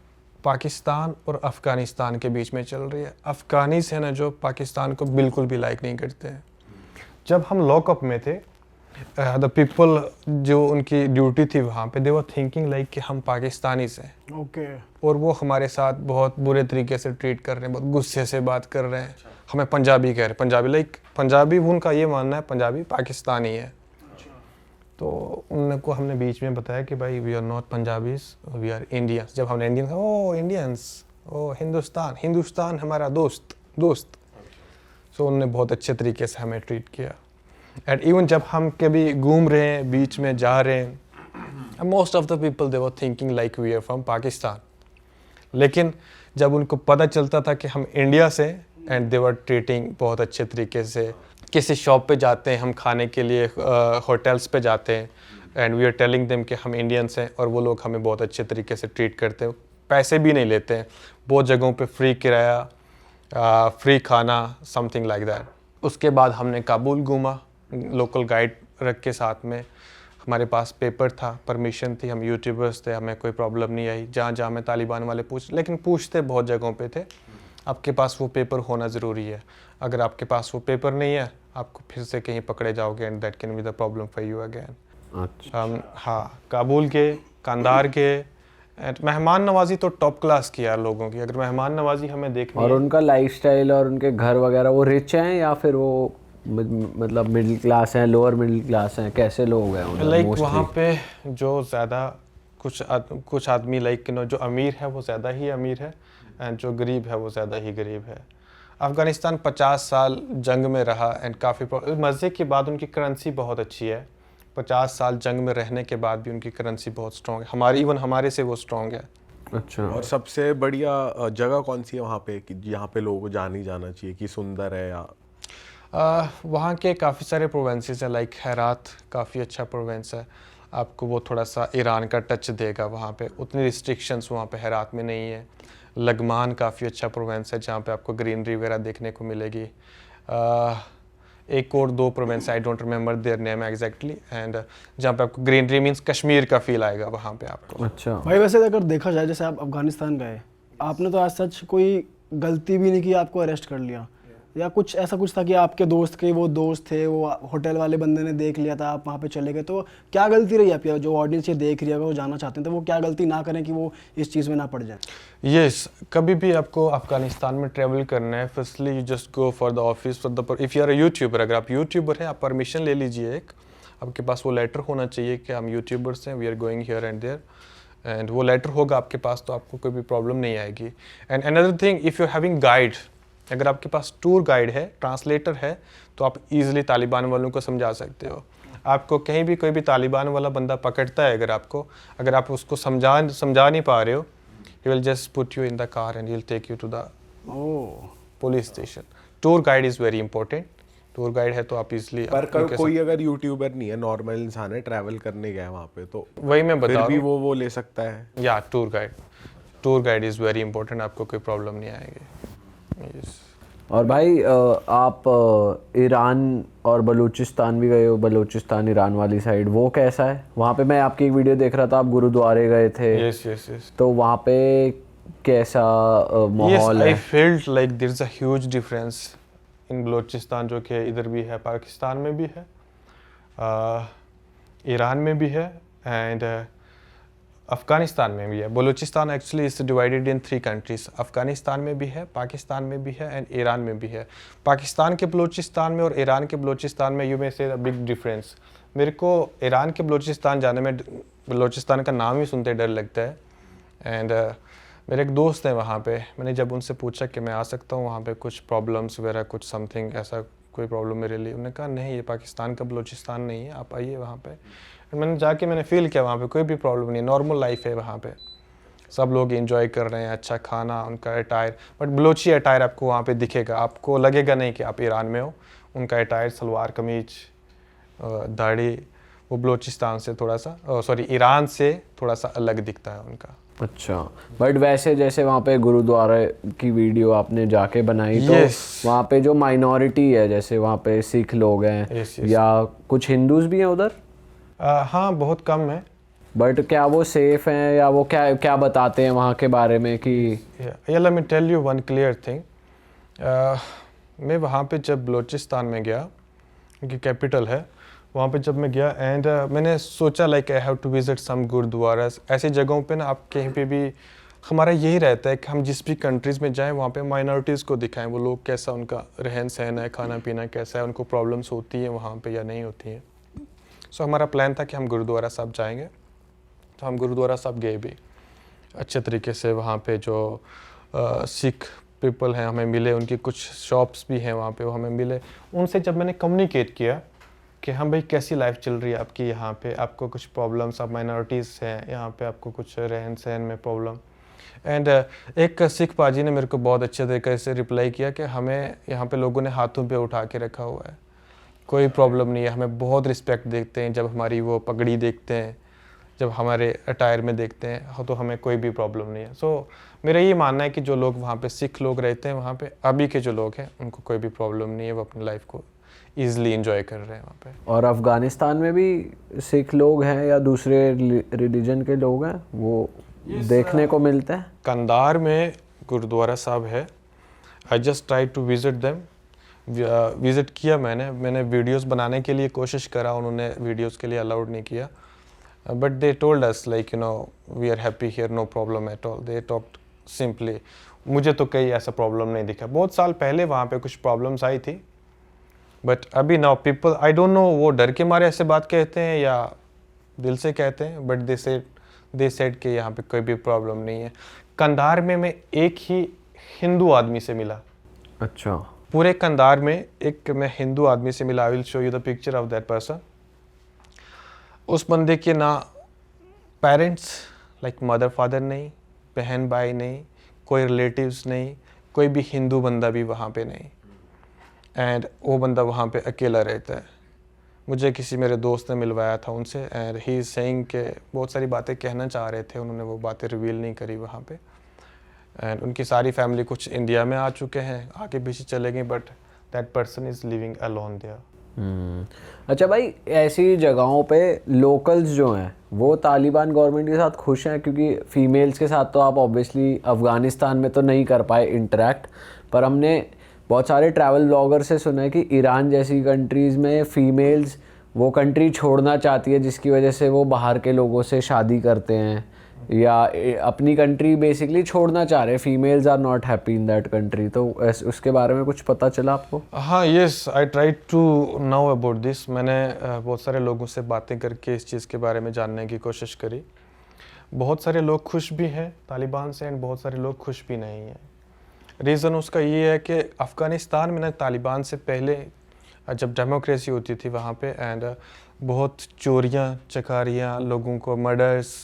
Pakistan और अफ़गानिस्तान के बीच में चल रही है। अफ़गानीस है ना जो पाकिस्तान को बिल्कुल भी लाइक नहीं करते हैं। जब हम लॉकअप में थे, द पीपल जो उनकी ड्यूटी थी वहाँ पे, दे वर थिंकिंग लाइक कि हम पाकिस्तानीस हैं। ओके। और वो हमारे साथ बहुत बुरे तरीके से ट्रीट कर रहे हैं, बहुत गुस्से से बात कर रहे हैं। हमें पंजाबी कह रहे हैं, पंजाबी पंजाबी, उनका ये मानना है पंजाबी पाकिस्तानी है। तो उनको हमने बीच में बताया कि भाई we are not Punjabis, we are Indians. जब हमने इंडियन कहा, ओ इंडियंस, ओ हिंदुस्तान हमारा दोस्त। सो उन्होंने बहुत अच्छे तरीके से हमें ट्रीट किया। एंड इवन जब हम कभी घूम रहे हैं, बीच में जा रहे हैं, most of the people they were thinking like we are from Pakistan. लेकिन जब उनको पता चलता था कि हम इंडिया से, एंड दे वर ट्रीटिंग बहुत अच्छे तरीके से। किसी शॉप पे जाते हैं हम खाने के लिए, होटल्स पे जाते हैं, and we are telling them कि हम इंडियंस हैं, और वो लोग हमें बहुत अच्छे तरीके से ट्रीट करते हैं, पैसे भी नहीं लेते हैं। बहुत जगहों पे फ्री किराया, फ्री खाना, समथिंग लाइक दैट। उसके बाद हमने काबुल घूमा, लोकल गाइड रख के साथ में। हमारे पास पेपर था, परमिशन थी, हम यूट्यूबर्स थे, हमें कोई प्रॉब्लम नहीं आई। जहाँ में तालिबान वाले लेकिन पूछते बहुत जगहों पे थे, आपके पास वो पेपर होना ज़रूरी है। अगर आपके पास वो पेपर नहीं है आपको फिर से कहीं पकड़े जाओगे and that can be the problem for you again. अच्छा। हम हाँ काबुल के, कंधार के, एंड मेहमान नवाजी तो टॉप क्लास की यार लोगों की। अगर मेहमान नवाजी हमें देखनी और है, उनका लाइफस्टाइल और उनके घर वगैरह वो रिच हैं या फिर वो मतलब मिडिल क्लास हैं, लोअर मिडिल क्लास हैं, कैसे लोग हैं उधर लाइक mostly? वहाँ पे जो ज़्यादा कुछ आदमी लाइक जो अमीर है वो ज़्यादा ही अमीर है एंड जो गरीब है वो ज़्यादा ही गरीब है। अफ़गानिस्तान 50 साल जंग में रहा एंड काफ़ी मज़े की बात उनकी करेंसी बहुत अच्छी है। 50 साल जंग में रहने के बाद भी उनकी करेंसी बहुत स्ट्रॉन्ग है, हमारे से वो स्ट्रॉन्ग है। अच्छा। और सबसे बढ़िया जगह कौन सी है वहाँ पे कि यहाँ पे लोगों को जाना चाहिए कि सुंदर है या? वहाँ के काफ़ी सारे प्रोवेंसेस हैं, लाइक हेरात काफ़ी अच्छा प्रोवेंस है, आपको वो थोड़ा सा ईरान का टच देगा। वहाँ पे उतनी रिस्ट्रिक्शंस वहाँ पे हेरात में नहीं है। लगमान काफ़ी अच्छा प्रोवेंस है जहाँ पे आपको ग्रीनरी वगैरह देखने को मिलेगी। एक और दो Provence I don't remember their name exactly, and जहाँ पे आपको ग्रीनरी मीन्स कश्मीर का फील आएगा वहाँ पे आपको। अच्छा भाई वैसे अगर देखा जाए जैसे आप अफगानिस्तान गए, आपने तो आज सच कोई गलती भी नहीं की, आपको अरेस्ट कर लिया या कुछ ऐसा कुछ था कि आपके दोस्त के वो दोस्त थे, वो होटल वाले बंदे ने देख लिया था, आप वहाँ पे चले गए, तो क्या गलती रही आपकी? जो ऑडियंस ये देख रही है अगर वो जानना चाहते हैं तो वो क्या गलती ना करें कि वो इस चीज़ में ना पड़ जाए? यस कभी भी आपको अफगानिस्तान में ट्रैवल करना है, firstly you just go for the office for the if you are a YouTuber. अगर आप यूट्यूबर हैं आप परमिशन ले लीजिए, एक आपके पास वो लेटर होना चाहिए कि हम यूट्यूबर्स हैं, we are going here and there, एंड वो लेटर होगा आपके पास तो आपको कोई भी प्रॉब्लम नहीं आएगी। And another thing, if you are having guide, अगर आपके पास टूर गाइड है, ट्रांसलेटर है, तो आप इजीली तालिबान वालों को समझा सकते हो। आपको कहीं भी कोई भी तालिबान वाला बंदा पकड़ता है, अगर आप उसको समझा नहीं पा रहे हो, he will just put you in the car and he'll take you to the police station. Tour guide is very important. Tour guide है तो आप इजीली। पर कोई अगर यूट्यूबर नहीं है, नॉर्मल इंसान है, ट्रैवल करने गया वहाँ पे, तो वही मैं बता फिर रहा भी हूँ वो ले सकता है? या tour guide is very important, आपको कोई प्रॉब्लम नहीं आएगी। yes. और भाई आप ईरान और बलूचिस्तान भी गए हो, बलूचिस्तान ईरान वाली साइड, वो कैसा है? वहाँ पे मैं आपकी एक वीडियो देख रहा था, आप गुरुद्वारे गए थे। yes. तो वहाँ पे कैसा माहौल है? I felt like there's a huge difference in Balochistan, जो कि इधर भी है, पाकिस्तान में भी है, ईरान में भी है एंड अफ़गानिस्तान में भी है। Balochistan actually is divided in 3 countries, Afghanistan में भी है, पाकिस्तान में भी है एंड ईरान में भी है। पाकिस्तान के बलूचिस्तान में और ईरान के बलूचिस्तान में यू मे से बिग डिफरेंस। मेरे को ईरान के बलूचिस्तान जाने में, बलूचिस्तान का नाम ही सुनते डर लगता है एंड मेरे एक दोस्त हैं वहाँ पे, मैंने जब उनसे पूछा कि मैं आ सकता हूँ वहाँ पे, कुछ प्रॉब्लम्स वगैरह कुछ समथिंग ऐसा कोई प्रॉब्लम मेरे लिए, उन्होंने कहा नहीं ये पाकिस्तान का बलूचिस्तान नहीं है, आप आइए वहाँ पे। मैंने फ़ील किया वहाँ पे कोई भी प्रॉब्लम नहीं है, नॉर्मल लाइफ है वहाँ पे, सब लोग एंजॉय कर रहे हैं, अच्छा खाना, उनका अटायर, बट बलोची अटायर आपको वहाँ पे दिखेगा, आपको लगेगा नहीं कि आप ईरान में हो। उनका अटायर सलवार कमीज दाढ़ी वो बलोचिस्तान से थोड़ा सा ईरान से थोड़ा सा अलग दिखता है उनका। अच्छा, बट वैसे जैसे वहाँ पे गुरुद्वारा की वीडियो आपने जाके बनाई तो वहाँ पे जो माइनॉरिटी है, जैसे वहाँ पे सिख लोग हैं या कुछ हिंदूज भी हैं उधर? हाँ बहुत कम है। बट क्या वो सेफ हैं या वो क्या क्या बताते हैं वहाँ के बारे में कि? Let me tell you one clear thing. मैं वहाँ पे जब बलूचिस्तान में गया, क्योंकि कैपिटल है, वहाँ पे जब मैं गया एंड मैंने सोचा like I have to visit some gurudwaras. ऐसी जगहों पे ना आप कहीं पे भी, हमारा यही रहता है कि हम जिस भी कंट्रीज़ में जाएं वहाँ पे माइनॉरिटीज़ को दिखाएं, वो लोग कैसा उनका रहन सहन है, खाना पीना कैसा है, उनको प्रॉब्लम्स होती हैं वहाँ पे या नहीं होती हैं। सो हमारा प्लान था कि हम गुरुद्वारा साहब जाएंगे, तो हम गुरुद्वारा साहब गए भी अच्छे तरीके से। वहाँ पे जो सिख पीपल हैं हमें मिले, उनकी कुछ शॉप्स भी हैं वहाँ पे, वो हमें मिले। उनसे जब मैंने कम्युनिकेट किया कि हाँ भाई कैसी लाइफ चल रही है आपकी यहाँ पे, आपको कुछ प्रॉब्लम्स, आप माइनॉरिटीज़ हैं यहाँ पे, आपको कुछ रहन सहन में प्रॉब्लम, एंड एक सिख पाजी ने मेरे को बहुत अच्छे तरीके से रिप्लाई किया कि हमें यहाँ पे लोगों ने हाथों पे उठा के रखा हुआ है, कोई प्रॉब्लम नहीं है, हमें बहुत रिस्पेक्ट देखते हैं, जब हमारी वो पगड़ी देखते हैं, जब हमारे अटायर में देखते हैं तो हमें कोई भी प्रॉब्लम नहीं है। सो मेरा ये मानना है कि जो लोग वहाँ पे सिख लोग रहते हैं वहाँ पे, अभी के जो लोग हैं उनको कोई भी प्रॉब्लम नहीं है, वो अपनी लाइफ को ईजिली इंजॉय कर रहे हैं वहाँ पे। और अफ़गानिस्तान में भी सिख लोग हैं या दूसरे रिलीजन के लोग हैं, वो देखने को मिलते हैं? कंधार में गुरुद्वारा साहब है, I just try to visit them, visit किया मैंने वीडियोस बनाने के लिए कोशिश करा, उन्होंने वीडियोस के लिए अलाउड नहीं किया, but they told us like you know we are happy here, no problem at all, they talked simply. मुझे तो कहीं ऐसा प्रॉब्लम नहीं दिखा। बहुत साल पहले वहाँ पे कुछ प्रॉब्लम्स आई थी, बट अभी now people, I don't no वो डर के मारे ऐसे बात कहते हैं या दिल से कहते हैं, बट दे सेड कि यहाँ पे कोई भी प्रॉब्लम नहीं है। कंधार में मैं एक ही हिंदू आदमी से मिला, अच्छा, पूरे कंधार में एक मैं हिंदू आदमी से मिला। I will show you the picture of that person. उस बंदे के ना पेरेंट्स लाइक मदर फादर नहीं, बहन भाई नहीं, कोई रिलेटिव्स नहीं, कोई भी हिंदू बंदा भी वहाँ पे नहीं, एंड वो बंदा वहाँ पे अकेला रहता है। मुझे किसी मेरे दोस्त ने मिलवाया था उनसे, एंड ही इज सेइंग के बहुत सारी बातें कहना चाह रहे थे, उन्होंने वो बातें रिवील नहीं करी वहाँ पे। एंड उनकी सारी फैमिली कुछ इंडिया में आ चुके हैं, आगे पीछे चले गए, but that person is living alone there. अच्छा भाई, ऐसी जगहों पे लोकल्स जो हैं वो तालिबान गवर्नमेंट के साथ खुश हैं? क्योंकि फीमेल्स के साथ तो आप ऑब्वियसली अफ़गानिस्तान में तो नहीं कर पाए इंटरेक्ट, पर हमने बहुत सारे ट्रैवल ब्लॉगर से सुना है कि ईरान जैसी कंट्रीज़ में फ़ीमेल्स वो कंट्री छोड़ना चाहती है, जिसकी वजह से वो बाहर के लोगों से शादी करते हैं या अपनी कंट्री बेसिकली छोड़ना चाह रहे हैं। Females are not happy in that country. तो उसके बारे में कुछ पता चला आपको? हाँ, yes, I try to know about this. मैंने बहुत सारे लोगों से बातें करके इस चीज़ के बारे में जानने की कोशिश करी। बहुत सारे लोग खुश भी हैं तालिबान से, एंड बहुत सारे लोग खुश भी नहीं हैं। रीज़न उसका ये है कि अफ़गानिस्तान में ना तालिबान से पहले जब डेमोक्रेसी होती थी वहाँ पे, एंड बहुत चोरियाँ चकारियाँ, लोगों को मर्डर्स,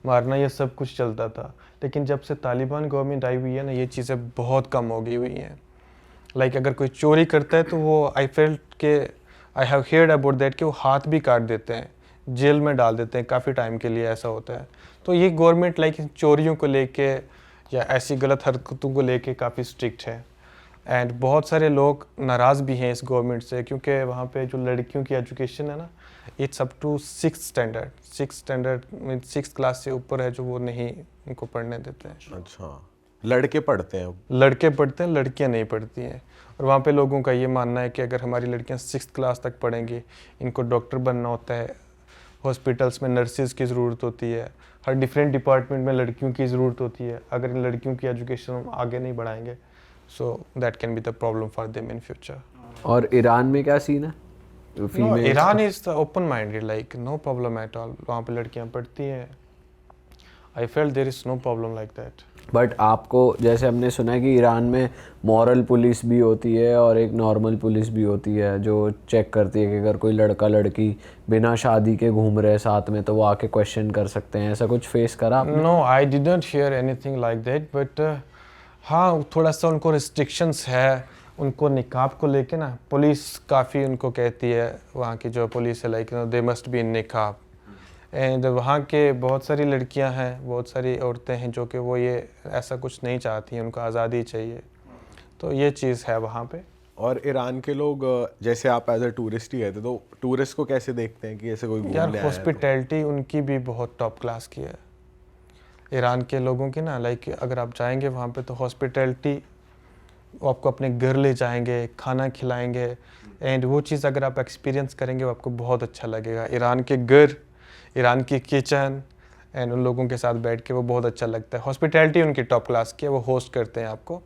मारना, ये सब कुछ चलता था। लेकिन जब से तालिबान गवर्नमेंट आई हुई है ना, ये चीज़ें बहुत कम हो गई हुई हैं। लाइक अगर कोई चोरी करता है तो वो आई फेल्ट के I have heard about that कि वो हाथ भी काट देते हैं, जेल में डाल देते हैं, काफ़ी टाइम के लिए ऐसा होता है। तो ये गवर्नमेंट लाइक चोरियों को लेके या ऐसी गलत हरकतों को लेके काफ़ी स्ट्रिक्ट है, एंड बहुत सारे लोग नाराज़ भी हैं इस गवर्नमेंट से, क्योंकि वहाँ पे जो लड़कियों की एजुकेशन है ना, it's up to 6th standard mean 6th class से ऊपर है जो वो नहीं उनको पढ़ने देते हैं। अच्छा, लड़के पढ़ते हैं? लड़के पढ़ते हैं, लड़कियां नहीं पढ़ती हैं। और वहाँ पे लोगों का ये मानना है कि अगर हमारी लड़कियां 6th क्लास तक पढ़ेंगी, इनको डॉक्टर बनना होता है, हॉस्पिटल्स में नर्सेज की ज़रूरत होती है, हर डिफरेंट डिपार्टमेंट में लड़कियों की ज़रूरत होती है। अगर इन लड़कियों की एजुकेशन हम आगे नहीं बढ़ाएंगे, so that can be the problem for them in future. और ईरान में क्या सीन है? No, Iran is open minded, like no problem at all. वहाँ पे लड़कियाँ पढ़ती हैं। I felt there is no problem like that. But आपको, जैसे हमने सुना है कि ईरान में मॉरल पुलिस भी होती है और एक नॉर्मल पुलिस भी होती है जो चेक करती है कि अगर कोई लड़का लड़की बिना शादी के घूम रहे साथ में तो वो आके क्वेश्चन कर सकते हैं। ऐसा कुछ फेस करा आपने? No, I did not hear anything like that, but हाँ, थोड़ा सा उनको रिस्ट्रिक्शंस है। उनको निकाब को लेके ना पुलिस काफ़ी उनको कहती है, वहाँ की जो पुलिस है, like they must be in निकाब। एंड वहाँ के बहुत सारी लड़कियाँ हैं, बहुत सारी औरतें हैं जो कि वो ये ऐसा कुछ नहीं चाहती हैं, उनको आज़ादी चाहिए। तो ये चीज़ है वहाँ पे। और ईरान के लोग, जैसे आप एज ए टूरिस्ट ही गए थे, तो टूरिस्ट को कैसे देखते हैं कि ऐसे कोई घूमने आया यार, है? हॉस्पिटैलिटी उनकी भी बहुत टॉप क्लास की है ईरान के लोगों की ना। लाइक अगर आप जाएंगे वहाँ पे तो हॉस्पिटैलिटी, वो आपको अपने घर ले जाएंगे, खाना खिलाएंगे, एंड वो चीज़ अगर आप एक्सपीरियंस करेंगे वो आपको बहुत अच्छा लगेगा। ईरान के घर, ईरान की किचन, एंड उन लोगों के साथ बैठ के वो बहुत अच्छा लगता है। हॉस्पिटैलिटी उनकी टॉप क्लास की है, वो होस्ट करते हैं आपको।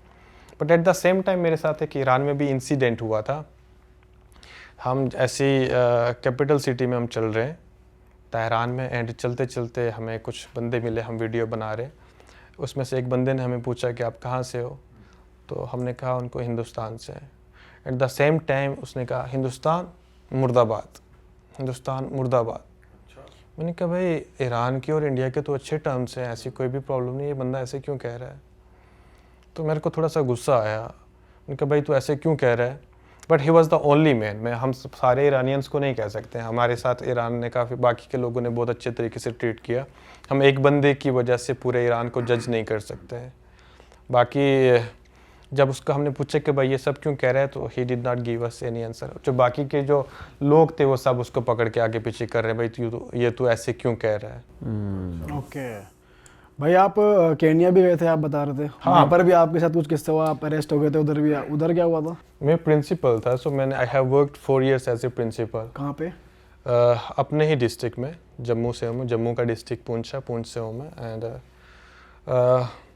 But at the same time मेरे साथ एक ईरान में भी इंसिडेंट हुआ था। हम ऐसी कैपिटल सिटी में हम चल रहे हैं तेहरान में, एंड चलते चलते हमें कुछ बंदे मिले, हम वीडियो बना रहे। उसमें से एक बंदे ने हमें पूछा कि आप कहाँ से हो, तो हमने कहा उनको हिंदुस्तान से। एट द सेम टाइम उसने कहा हिंदुस्तान मुर्दाबाद, हिंदुस्तान मुर्दाबाद। मैंने कहा भाई, ईरान के और इंडिया के तो अच्छे टर्म्स हैं, ऐसी कोई भी प्रॉब्लम नहीं है, बंदा ऐसे क्यों कह रहा है? तो मेरे को थोड़ा सा गुस्सा आया। मैंने कहा भाई तू ऐसे क्यों कह रहा है? But he was the only man. मैं हम सारे ईरानियंस को नहीं कह सकते हैं, हमारे साथ ईरान ने काफ़ी, बाकी के लोगों ने बहुत अच्छे तरीके से ट्रीट किया। हम एक बंदे की वजह से पूरे ईरान को जज नहीं कर सकते हैं। बाकी जब उसका हमने पूछा कि भाई ये सब क्यों कह रहा है, तो he did not give us any answer. जो बाकी के जो लोग थे वो सब उसको पकड़ के आगे पीछे कर रहे हैं, भाई ये तू ऐसे क्यों कह रहा है। ओके, भाई आप केन्या भी गए थे, आप बता रहे थे। हाँ। वहाँ पर भी आपके साथ कुछ किस्सा हुआ, आप अरेस्ट हो गए थे उधर भी, उधर क्या हुआ था? मैं प्रिंसिपल था, सो मैंने I have worked 4 years as a principal. कहाँ पे? अपने ही डिस्ट्रिक्ट में, जम्मू से हूँ, जम्मू का डिस्ट्रिक्ट पूंछ से हूँ मैं। एंड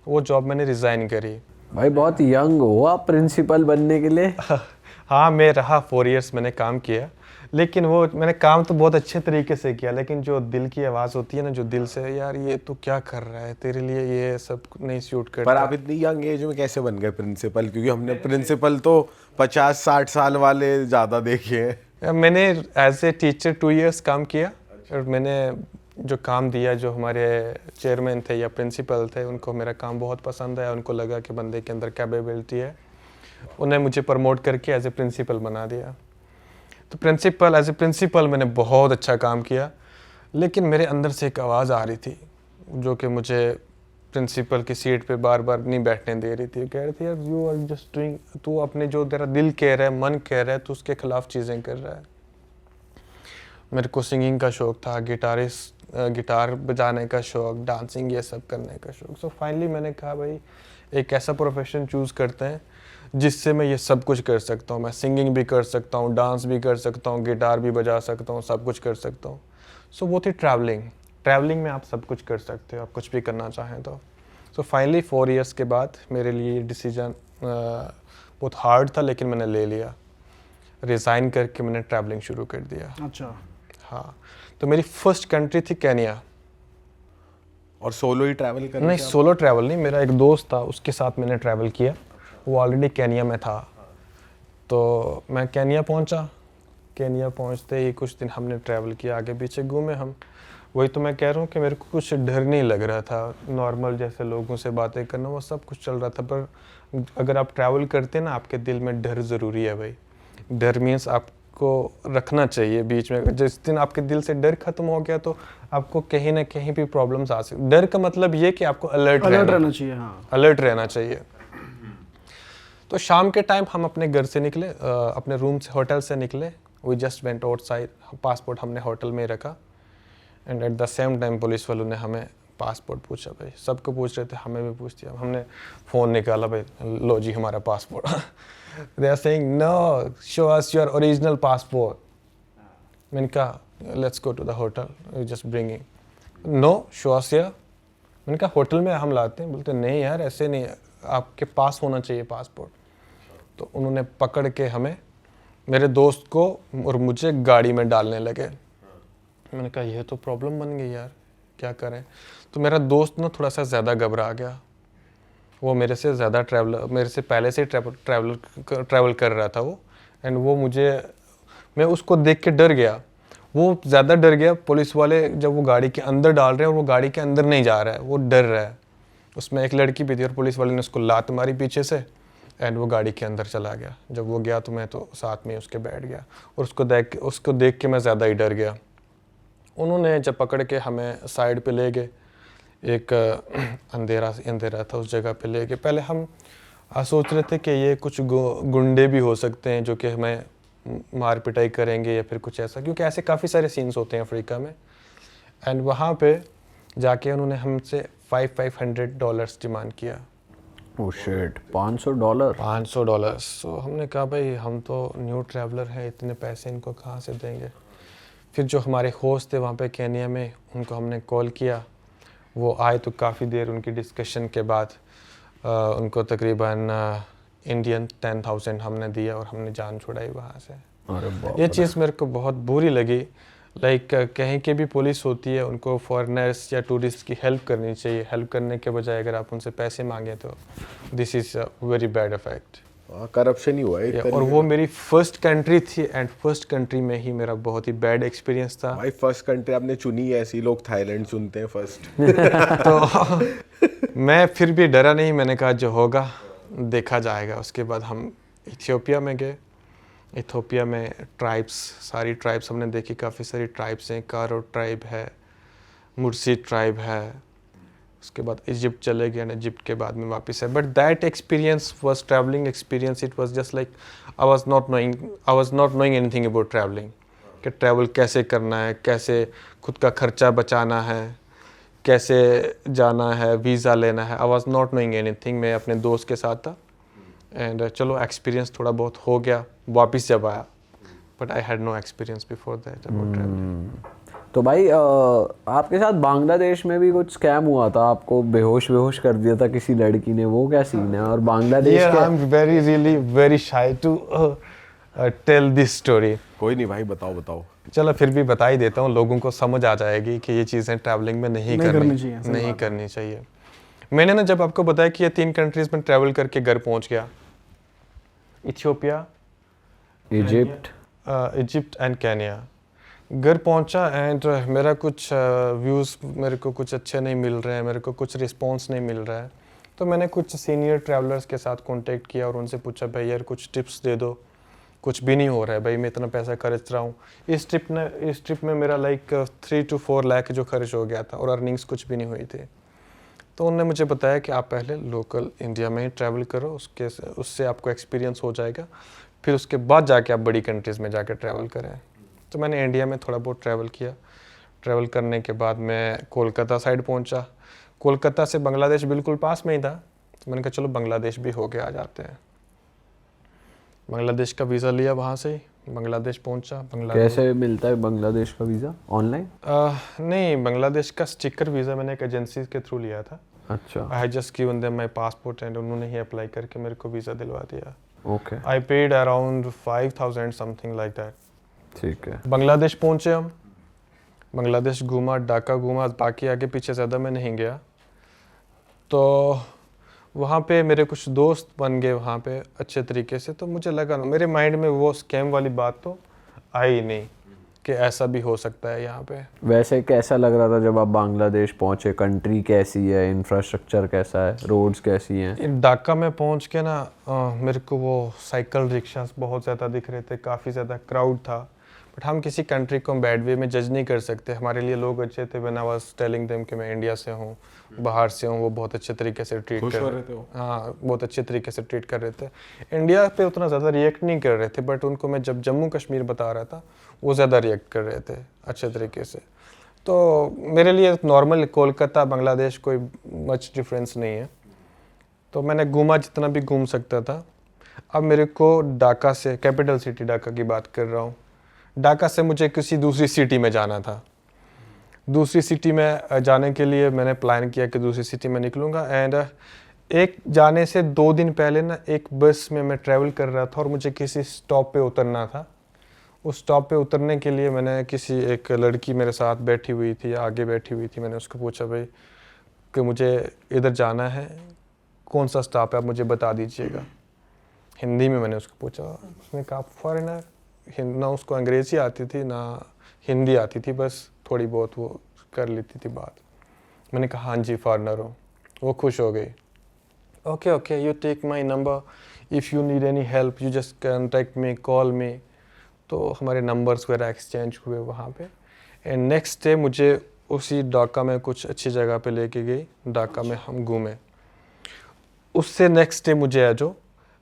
वो जॉब मैंने रिज़ाइन करी। भाई बहुत यंग हो आप प्रिंसिपल बनने के लिए। हाँ, मैं रहा 4 years मैंने काम किया, लेकिन वो मैंने काम तो बहुत अच्छे तरीके से किया, लेकिन जो दिल की आवाज़ होती है ना, जो दिल से, यार ये तू क्या कर रहा है, तेरे लिए ये सब नहीं सूट करता। पर आप इतनी यंग एज में कैसे बन गए प्रिंसिपल? क्योंकि हमने प्रिंसिपल तो 50-60 साल वाले ज़्यादा देखे हैं। मैंने एज ए टीचर 2 years काम किया, और मैंने जो काम दिया, जो हमारे चेयरमैन थे या प्रिंसिपल थे, उनको मेरा काम बहुत पसंद आया। उनको लगा कि बंदे के अंदर कैपेबिलिटी है, उन्हें मुझे प्रमोट करके एज ए प्रिंसिपल बना दिया। तो एज ए प्रिंसिपल मैंने बहुत अच्छा काम किया, लेकिन मेरे अंदर से एक आवाज़ आ रही थी जो कि मुझे प्रिंसिपल की सीट पे बार बार नहीं बैठने दे रही थी। कह रही थी, यार यू आर जस्ट डूइंग, तू अपने जो तेरा दिल कह रहा है, मन कह रहा है, तू उसके खिलाफ चीज़ें कर रहा है। मेरे को सिंगिंग का शौक था, गिटार बजाने का शौक, डांसिंग, ये सब करने का शौक। सो फाइनली मैंने कहा, भाई एक ऐसा प्रोफेशन चूज़ करते हैं जिससे मैं ये सब कुछ कर सकता हूँ। मैं सिंगिंग भी कर सकता हूँ, डांस भी कर सकता हूँ, गिटार भी बजा सकता हूँ, सब कुछ कर सकता हूँ। सो वो थी ट्रैवलिंग में आप सब कुछ कर सकते हो, आप कुछ भी करना चाहें तो। सो फाइनली 4 years के बाद मेरे लिए ये डिसीजन बहुत हार्ड था, लेकिन मैंने ले लिया। रिज़ाइन करके मैंने ट्रैवलिंग शुरू कर दिया। अच्छा। हाँ, तो मेरी फर्स्ट कंट्री थी केन्या। और सोलो ही ट्रैवल कर नहीं, सोलो ट्रैवल नहीं, मेरा एक दोस्त था, उसके साथ मैंने ट्रैवल किया। वो ऑलरेडी केन्या में था, तो मैं केन्या पहुंचा। केन्या पहुंचते ही कुछ दिन हमने ट्रैवल किया, आगे पीछे घूमे हम। वही तो मैं कह रहा हूँ कि मेरे को कुछ डर नहीं लग रहा था। नॉर्मल जैसे लोगों से बातें करना, वो सब कुछ चल रहा था। पर अगर आप ट्रैवल करते ना, आपके दिल में डर ज़रूरी है भाई। डर मीन्स आपको रखना चाहिए बीच में। जिस दिन आपके दिल से डर खत्म हो गया, तो आपको कहीं ना कहीं भी प्रॉब्लम्स आ सकती। डर का मतलब ये कि आपको अलर्ट रहना चाहिए। हाँ, अलर्ट रहना चाहिए। तो शाम के टाइम हम अपने घर से निकले, अपने रूम से, होटल से निकले। We just went outside. Passport हमने होटल में ही रखा, and at the same time police वालों ने हमें पासपोर्ट पूछा। भाई सबको पूछ रहे थे, हमें भी पूछ दिया। हमने फ़ोन निकाला, भाई लो जी हमारा passport. They are saying no, show us your original passport. मैंने कहा let's go to the hotel, you just bringing. No, show us here. मैंने कहा होटल में हम लाते हैं। बोलते नहीं यार, ऐसे नहीं, आपके पास होना चाहिए पासपोर्ट। तो उन्होंने पकड़ के हमें, मेरे दोस्त को और मुझे गाड़ी में डालने लगे। मैंने कहा ये तो प्रॉब्लम बन गई यार, क्या करें। तो मेरा दोस्त ना थोड़ा सा ज़्यादा घबरा गया। वो मेरे से ज़्यादा मेरे से पहले से ट्रैवल कर रहा था वो। एंड वो मैं उसको देख के डर गया। वो ज़्यादा डर गया। पुलिस वाले जब वो गाड़ी के अंदर डाल रहे हैं, और वो गाड़ी के अंदर नहीं जा रहा है, वो डर रहा है। उसमें एक लड़की भी थी, और पुलिस वाले ने उसको लात मारी पीछे से, एंड वो गाड़ी के अंदर चला गया। जब वो गया तो मैं तो साथ में उसके बैठ गया, और उसको देख के मैं ज़्यादा ही डर गया। उन्होंने जब पकड़ के हमें साइड पे ले गए, एक अंधेरा था उस जगह पे ले गए। पहले हम सोच रहे थे कि ये कुछ गुंडे भी हो सकते हैं जो कि हमें मार पिटाई करेंगे या फिर कुछ ऐसा, क्योंकि ऐसे काफ़ी सारे सीन्स होते हैं अफ्रीका में। एंड वहाँ पे जाके उन्होंने हमसे $500 डिमांड किया। Oh shit, $500? $500। सो हमने कहा भाई हम तो न्यू ट्रैवलर हैं, इतने पैसे इनको कहाँ से देंगे। फिर जो हमारे होस्ट थे वहाँ पे केन्या में, उनको हमने कॉल किया। वो आए तो काफ़ी देर उनकी डिस्कशन के बाद उनको तकरीबन इंडियन 10,000 हमने दिया, और हमने जान छुड़ाई वहाँ से। अरे बाप ये रे। चीज़ मेरे को बहुत बुरी लगी। लाइक कहीं के भी पुलिस होती है, उनको फॉरेनर्स या टूरिस्ट की हेल्प करनी चाहिए। हेल्प करने के बजाय अगर आप उनसे पैसे मांगे तो this is a very bad effect. Corruption ही हुआ है एक और तरीके वो मेरी फर्स्ट कंट्री थी, एंड फर्स्ट कंट्री में ही मेरा बहुत ही बैड एक्सपीरियंस था। भाई फर्स्ट कंट्री आपने चुनी है, ऐसी लोग थाईलैंड चुनते हैं फर्स्ट। तो मैं फिर भी डरा नहीं। मैंने कहा जो होगा देखा जाएगा। उसके बाद हम इथियोपिया में गए। इथियोपिया में ट्राइब्स, सारी ट्राइब्स हमने देखी। काफ़ी सारी ट्राइब्स हैं। कारो ट्राइब है, मुर्सी ट्राइब है। उसके बाद इजिप्ट चले गए, एंड इजिप्ट के बाद में वापस है। But that experience was travelling experience. It was just like I was not knowing anything about travelling, कि ट्रैवल कैसे करना है, कैसे खुद का खर्चा बचाना है, कैसे जाना है, वीज़ा लेना है। I was not knowing anything. मैं अपने दोस्त के साथ था एंड चलो एक्सपीरियंस थोड़ा बहुत हो गया वापस जब आया, but I had no experience before that about travelling. तो भाई आपके साथ बांग्लादेश में भी कुछ स्कैम हुआ था, आपको बेहोश कर दिया था किसी लड़की ने, वो क्या सीन है? और Bangladesh I am really very shy to tell this story. कोई नहीं भाई, बताओ बताओ। चलो फिर भी बता ही देता हूँ, लोगों को समझ आ जाएगी कि ये चीज़ें ट्रैवलिंग में नहीं करनी चाहिए, नहीं करनी चाहिए। मैंने ना जब आपको बताया कि ये 3 कंट्रीज में ट्रैवल करके घर पहुँच गया, इथियोपिया, इजिप्ट एंड केन्या। घर पहुंचा एंड मेरा कुछ व्यूज़ मेरे को कुछ अच्छे नहीं मिल रहे हैं, मेरे को कुछ रिस्पॉन्स नहीं मिल रहा है। तो मैंने कुछ सीनियर ट्रैवलर्स के साथ कांटेक्ट किया और उनसे पूछा भाई यार कुछ टिप्स दे दो, कुछ भी नहीं हो रहा है भाई, मैं इतना पैसा खर्च रहा हूँ। इस ट्रिप में मेरा लाइक 3 to 4 लाख जो खर्च हो गया था और अर्निंग्स कुछ भी नहीं हुई थी। तो उन्होंने मुझे बताया कि आप पहले लोकल इंडिया में ही ट्रैवल करो, उससे आपको एक्सपीरियंस हो जाएगा, फिर उसके बाद जाके आप बड़ी कंट्रीज़ में जाकर ट्रैवल करें। तो मैंने इंडिया में थोड़ा बहुत ट्रैवल किया। ट्रैवल करने के बाद मैं कोलकाता साइड पहुंचा। कोलकाता से बांग्लादेश बिल्कुल पास में ही था, तो मैंने कहा चलो बांग्लादेश भी होके आ जाते हैं। बांग्लादेश का वीज़ा लिया, वहाँ से ही बांग्लादेश पहुंचा। कैसे मिलता है बांग्लादेश का वीज़ा? ऑनलाइन? नहीं, बांग्लादेश का स्टिकर वीज़ा मैंने एक एजेंसी के थ्रू लिया था। अच्छा। I just given them my passport and उन्होंने ही अप्लाई करके मेरे को वीज़ा दिलवा दिया। Okay. I paid around 5000 something like that. ठीक है। बांग्लादेश पहुंचे हम, बांग्लादेश घूमा, ढाका घूमा, बाकी आगे पीछे ज़्यादा मैं नहीं गया। तो वहाँ पे मेरे कुछ दोस्त बन गए वहाँ पे अच्छे तरीके से। तो मुझे लगा ना, मेरे माइंड में वो स्कैम वाली बात तो आई नहीं कि ऐसा भी हो सकता है यहाँ पे। वैसे कैसा लग रहा था जब आप बांग्लादेश पहुँचे? कंट्री कैसी है, इंफ्रास्ट्रक्चर कैसा है, रोड्स कैसी हैं? ढाका में पहुँच के ना मेरे को वो साइकिल रिक्शास बहुत ज़्यादा दिख रहे थे, काफ़ी ज़्यादा क्राउड था। बट हम किसी कंट्री को बैड वे में जज नहीं कर सकते। हमारे लिए लोग अच्छे थे। When I was telling them कि मैं इंडिया से हूँ, बाहर से हूँ, वो बहुत अच्छे तरीके से ट्रीट कर रहे थे। हाँ, बहुत अच्छे तरीके से ट्रीट कर रहे थे। इंडिया पे उतना ज़्यादा रिएक्ट नहीं कर रहे थे, बट उनको मैं जब जम्मू कश्मीर बता रहा था वो ज़्यादा रिएक्ट कर रहे थे अच्छे तरीके से। तो मेरे लिए नॉर्मल कोलकाता बांग्लादेश कोई मच डिफरेंस नहीं है। तो मैंने घूमा जितना भी घूम सकता था। अब मेरे को ढाका से, कैपिटल सिटी ढाका की बात कर रहा हूँ, ढाका से मुझे किसी दूसरी सिटी में जाना था। दूसरी सिटी में जाने के लिए मैंने प्लान किया कि दूसरी सिटी में निकलूँगा। एंड एक जाने से 2 दिन पहले ना एक बस में मैं ट्रैवल कर रहा था और मुझे किसी स्टॉप पे उतरना था। उस स्टॉप पे उतरने के लिए मैंने किसी एक लड़की मेरे साथ बैठी हुई थी या आगे बैठी हुई थी, मैंने उसको पूछा भाई कि मुझे इधर जाना है, कौन सा स्टॉप है आप मुझे बता दीजिएगा। हिंदी में मैंने उसको पूछा। उसने कहा फॉरेनर। ना उसको अंग्रेज़ी आती थी ना हिंदी आती थी, बस थोड़ी बहुत वो कर लेती थी बात। मैंने कहा हाँ जी फॉरेनर हो। वो खुश हो गई। Okay okay, you take my number, if you need any help you just contact me, call me. तो हमारे नंबर्स वगैरह एक्सचेंज हुए वहाँ पे। एंड नेक्स्ट डे मुझे उसी ढाका में कुछ अच्छी जगह पे लेके गई। ढाका में हम घूमे। उससे नेक्स्ट डे मुझे जो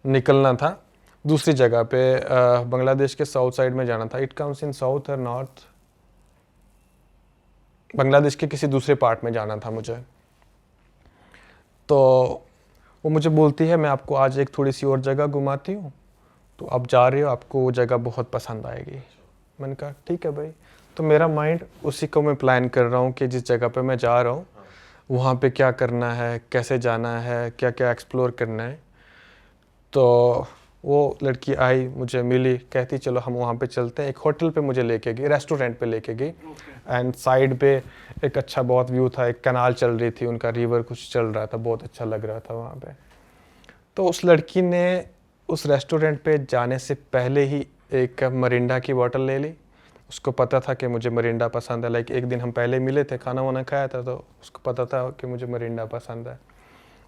निकलना था दूसरी जगह पे, बांग्लादेश के साउथ साइड में जाना था। इट कम्स इन साउथ और नॉर्थ, बांग्लादेश के किसी दूसरे पार्ट में जाना था मुझे। तो वो मुझे बोलती है मैं आपको आज एक थोड़ी सी और जगह घुमाती हूँ, तो आप जा रहे हो, आपको वो जगह बहुत पसंद आएगी। मैंने कहा ठीक है भाई। तो मेरा माइंड उसी को मैं प्लान कर रहा हूँ कि जिस जगह पे मैं जा रहा हूँ वहाँ पे क्या करना है, कैसे जाना है, क्या क्या एक्सप्लोर करना है। तो वो लड़की आई, मुझे मिली, कहती चलो हम वहाँ पे चलते हैं। एक होटल पे मुझे लेके गई, रेस्टोरेंट पे लेके गई। एंड साइड पे एक अच्छा बहुत व्यू था, एक कैनाल चल रही थी, उनका रिवर कुछ चल रहा था, बहुत अच्छा लग रहा था वहाँ पे। तो उस लड़की ने उस रेस्टोरेंट पे जाने से पहले ही एक मरिंडा की बोतल ले ली। उसको पता था कि मुझे मरिंडा पसंद है। लाइक एक दिन हम पहले मिले थे, खाना वाना खाया था, तो उसको पता था कि मुझे मरिंडा पसंद है।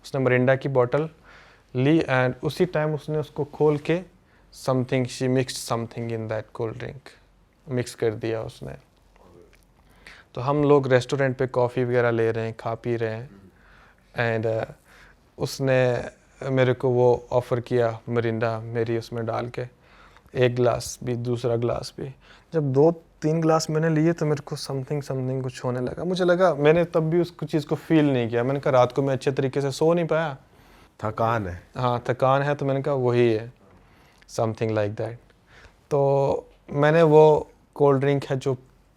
उसने मरिंडा की बोतल ली एंड उसी टाइम उसने उसको खोल के something, she mixed something in that cold drink, mix कर दिया उसने। तो हम लोग रेस्टोरेंट पे कॉफ़ी वगैरह ले रहे हैं, खा पी रहे हैं। एंड उसने मेरे को वो ऑफ़र किया मरिंडा मेरी उसमें डाल के, एक गिलास भी दूसरा गिलास भी। जब 3 ग्लास मैंने लिए तो मेरे को समथिंग कुछ होने लगा। मुझे लगा, मैंने तब भी उस चीज़ को फील नहीं किया। मैंने कहा रात को मैं अच्छे तरीके से सो नहीं पाया, थकान है। हाँ थकान है, तो मैंने कहा वही है, समथिंग लाइक दैट। तो मैंने वो कोल्ड ड्रिंक है जो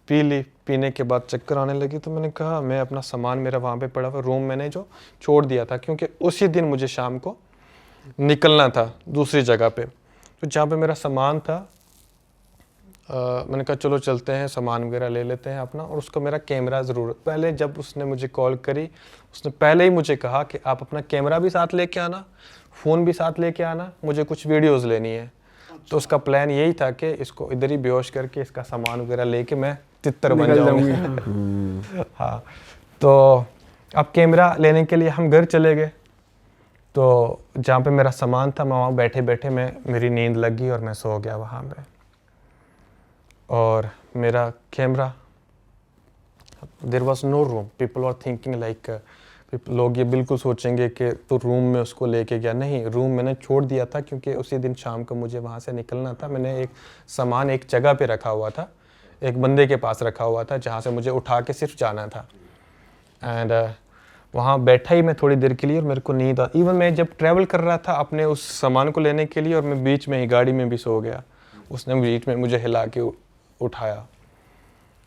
पी ली, पीने के बाद चक्कर आने लगी। तो मैंने कहा मैं अपना सामान मेरा वहाँ पे पड़ा हुआ रूम मैंने जो छोड़ दिया था, क्योंकि उसी दिन मुझे शाम को निकलना था दूसरी जगह पे। तो जहाँ पे मेरा सामान था मैंने कहा चलो चलते हैं, सामान वगैरह ले लेते हैं अपना, और उसको मेरा कैमरा ज़रूरत। पहले जब उसने मुझे कॉल करी, उसने पहले ही मुझे कहा कि आप अपना कैमरा भी साथ लेके आना, फ़ोन भी साथ लेके आना, मुझे कुछ वीडियोज़ लेनी है। तो उसका प्लान यही था कि इसको इधर ही बेहोश करके इसका सामान वगैरह लेके मैं तितर बन जाऊंगा। हाँ, तो अब कैमरा लेने के लिए हम घर चले गए। तो जहाँ पे मेरा सामान था, मैं वहाँ बैठे बैठे मेरी नींद लग गई और मैं सो गया वहाँ पे। और मेरा camera, there was no room, people are thinking like, लोग ये बिल्कुल सोचेंगे कि तो रूम में उसको लेके गया। नहीं, रूम मैंने छोड़ दिया था, क्योंकि उसी दिन शाम को मुझे वहाँ से निकलना था। मैंने एक सामान एक जगह पे रखा हुआ था, एक बंदे के पास रखा हुआ था, जहाँ से मुझे उठा के सिर्फ जाना था। एंड वहाँ बैठा ही मैं थोड़ी देर के लिए और मेरे को नींद आ। इवन मैं जब ट्रैवल कर रहा था अपने उस सामान को लेने के लिए, और मैं बीच में ही गाड़ी में भी सो गया। उसने बीच में मुझे हिला के उठाया।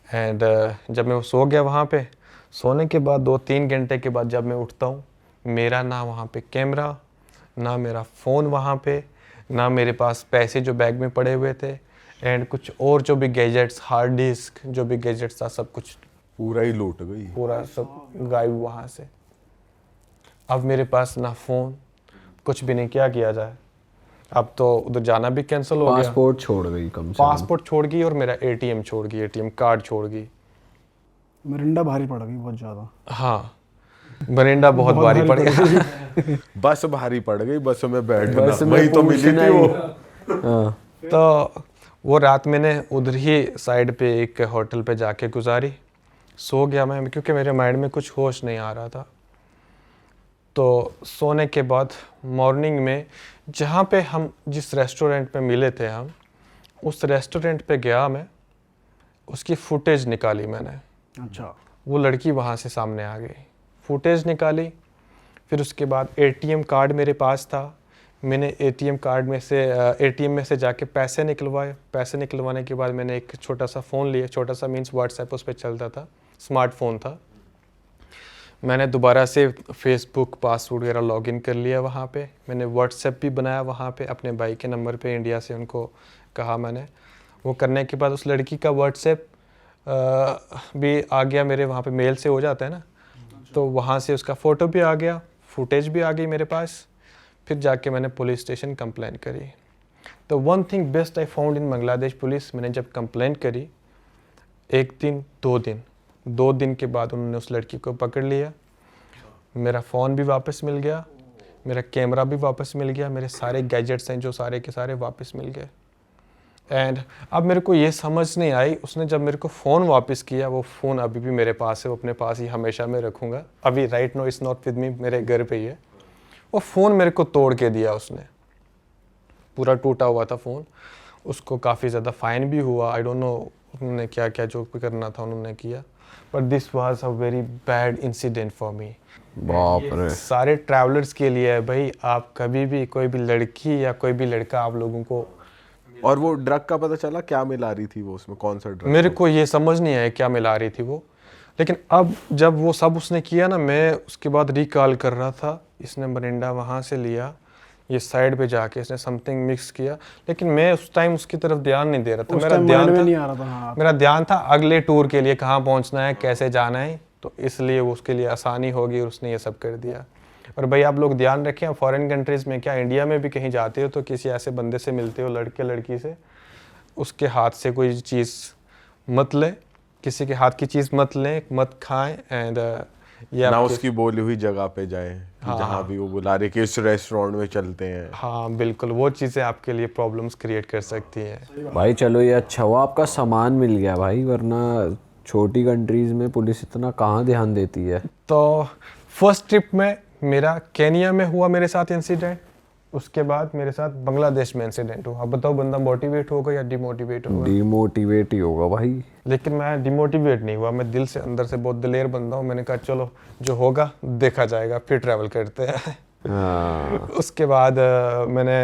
एंड जब मैं सो गया वहाँ पे, सोने के बाद 2-3 घंटे के बाद जब मैं उठता हूँ, मेरा ना वहाँ पे कैमरा, ना मेरा फ़ोन वहाँ पे, ना मेरे पास पैसे जो बैग में पड़े हुए थे, एंड कुछ और जो भी गैजेट्स, हार्ड डिस्क जो भी गैजेट्स था, सब कुछ पूरा ही लूट गई, पूरा सब गायब वहाँ से। अब मेरे पास ना फ़ोन, कुछ भी नहीं, क्या किया जाए। अब तो उधर जाना भी कैंसिल हो गया। पासपोर्ट छोड़ गई कम से पासपोर्ट छोड़ गई और मेरा एटीएम छोड़ गई, एटीएम कार्ड छोड़ गई। मिरिंडा भारी पड़ गई बहुत ज़्यादा। हाँ, मरिंडा बहुत भारी पड़ गया। बस भारी पड़ गई, बस में बैठना, बस में वही तो मिली पूछना थी वो। हाँ। तो वो रात मैंने उधर ही साइड पे एक होटल पे जाके गुजारी। सो गया मैं, क्योंकि मेरे माइंड में कुछ होश नहीं आ रहा था। तो सोने के बाद मॉर्निंग में जहाँ पे हम जिस रेस्टोरेंट पे मिले थे हम, उस रेस्टोरेंट पे गया मैं, उसकी फुटेज निकाली मैंने। अच्छा। वो लड़की वहाँ से सामने आ गई, फुटेज निकाली। फिर उसके बाद एटीएम कार्ड मेरे पास था, मैंने एटीएम कार्ड में से एटीएम में से जाके पैसे निकलवाए। पैसे निकलवाने के बाद मैंने एक छोटा सा फ़ोन लिया, छोटा सा मीन्स व्हाट्सएप उस पर चलता था, स्मार्टफोन था। मैंने दोबारा से फेसबुक पासवर्ड वगैरह लॉगिन कर लिया वहाँ पे। मैंने व्हाट्सएप भी बनाया वहाँ पे अपने भाई के नंबर पे, इंडिया से उनको कहा मैंने। वो करने के बाद उस लड़की का व्हाट्सएप भी आ गया मेरे वहाँ पे, मेल से हो जाता है ना, तो वहाँ से उसका फ़ोटो भी आ गया, फुटेज भी आ गई मेरे पास। फिर जाके मैंने पुलिस स्टेशन कंप्लेंट करी। तो one thing best I found in Bangladesh police, मैंने जब कंप्लेंट करी, 1 दिन 2 दिन के बाद उन्होंने उस लड़की को पकड़ लिया। मेरा फ़ोन भी वापस मिल गया, मेरा कैमरा भी वापस मिल गया, मेरे सारे गैजेट्स हैं जो सारे के सारे वापस मिल गए। एंड अब मेरे को ये समझ नहीं आई, उसने जब मेरे को फ़ोन वापस किया, वो फ़ोन अभी भी मेरे पास है, वो अपने पास ही हमेशा मैं रखूँगा। अभी right no is not with me, मेरे घर पे ही है। वो फ़ोन मेरे को तोड़ के दिया उसने, पूरा टूटा हुआ था फ़ोन। उसको काफ़ी ज़्यादा फ़ाइन भी हुआ, आई डोंट नो उन्होंने क्या क्या जो भी करना था उन्होंने किया। But this was a very bad incident for me. बाप रे। सारे ट्रैवलर्स के लिए है भाई, आप कभी भी कोई भी लड़की या कोई भी लड़का आप लोगों को। और वो ड्रग का पता चला क्या मिला रही थी वो, उसमें कौन सा ड्रग? मेरे को ये समझ नहीं आया क्या मिला रही थी वो, लेकिन अब जब वो सब उसने किया ना, मैं उसके बाद रिकॉल कर रहा था, इसने मरिंडा वहाँ से लिया, ये साइड पे जाके इसने समथिंग मिक्स किया, लेकिन मैं उस टाइम उसकी तरफ ध्यान नहीं दे रहा था। मेरा ध्यान था अगले टूर के लिए कहाँ पहुँचना है, कैसे जाना है, तो इसलिए वो उसके लिए आसानी होगी और उसने ये सब कर दिया। और भाई आप लोग ध्यान रखें, फॉरेन कंट्रीज़ में क्या, इंडिया में भी कहीं जाते हो तो किसी ऐसे बंदे से मिलते हो, लड़के लड़की से, उसके हाथ से कोई चीज़ मत लें, किसी के हाथ की चीज़ मत लें, मत खाएं। एंड ना उसकी बोली हुई जगह पे जाए, जहाँ भी वो बुला रहे कि इस रेस्टोरेंट में चलते हैं। हाँ बिल्कुल, वो चीज़ें आपके लिए प्रॉब्लम्स क्रिएट कर सकती हैं। भाई चलो ये अच्छा हुआ आपका सामान मिल गया भाई, वरना छोटी कंट्रीज में पुलिस इतना कहाँ ध्यान देती है। तो फर्स्ट ट्रिप में मेरा केनिया में हुआ मेरे साथ इंसिडेंट, उसके बाद मेरे साथ बांग्लादेश में इंसिडेंट हुआ। अब बताओ बंदा मोटिवेट होगा या डिमोटिवेट होगा? डिमोटिवेट ही होगा भाई। लेकिन मैं डिमोटिवेट नहीं हुआ, मैं दिल से अंदर से बहुत दिलेर बंदा हूँ। मैंने कहा चलो जो होगा देखा जाएगा, फिर ट्रैवल करते हैं। हाँ। उसके बाद मैंने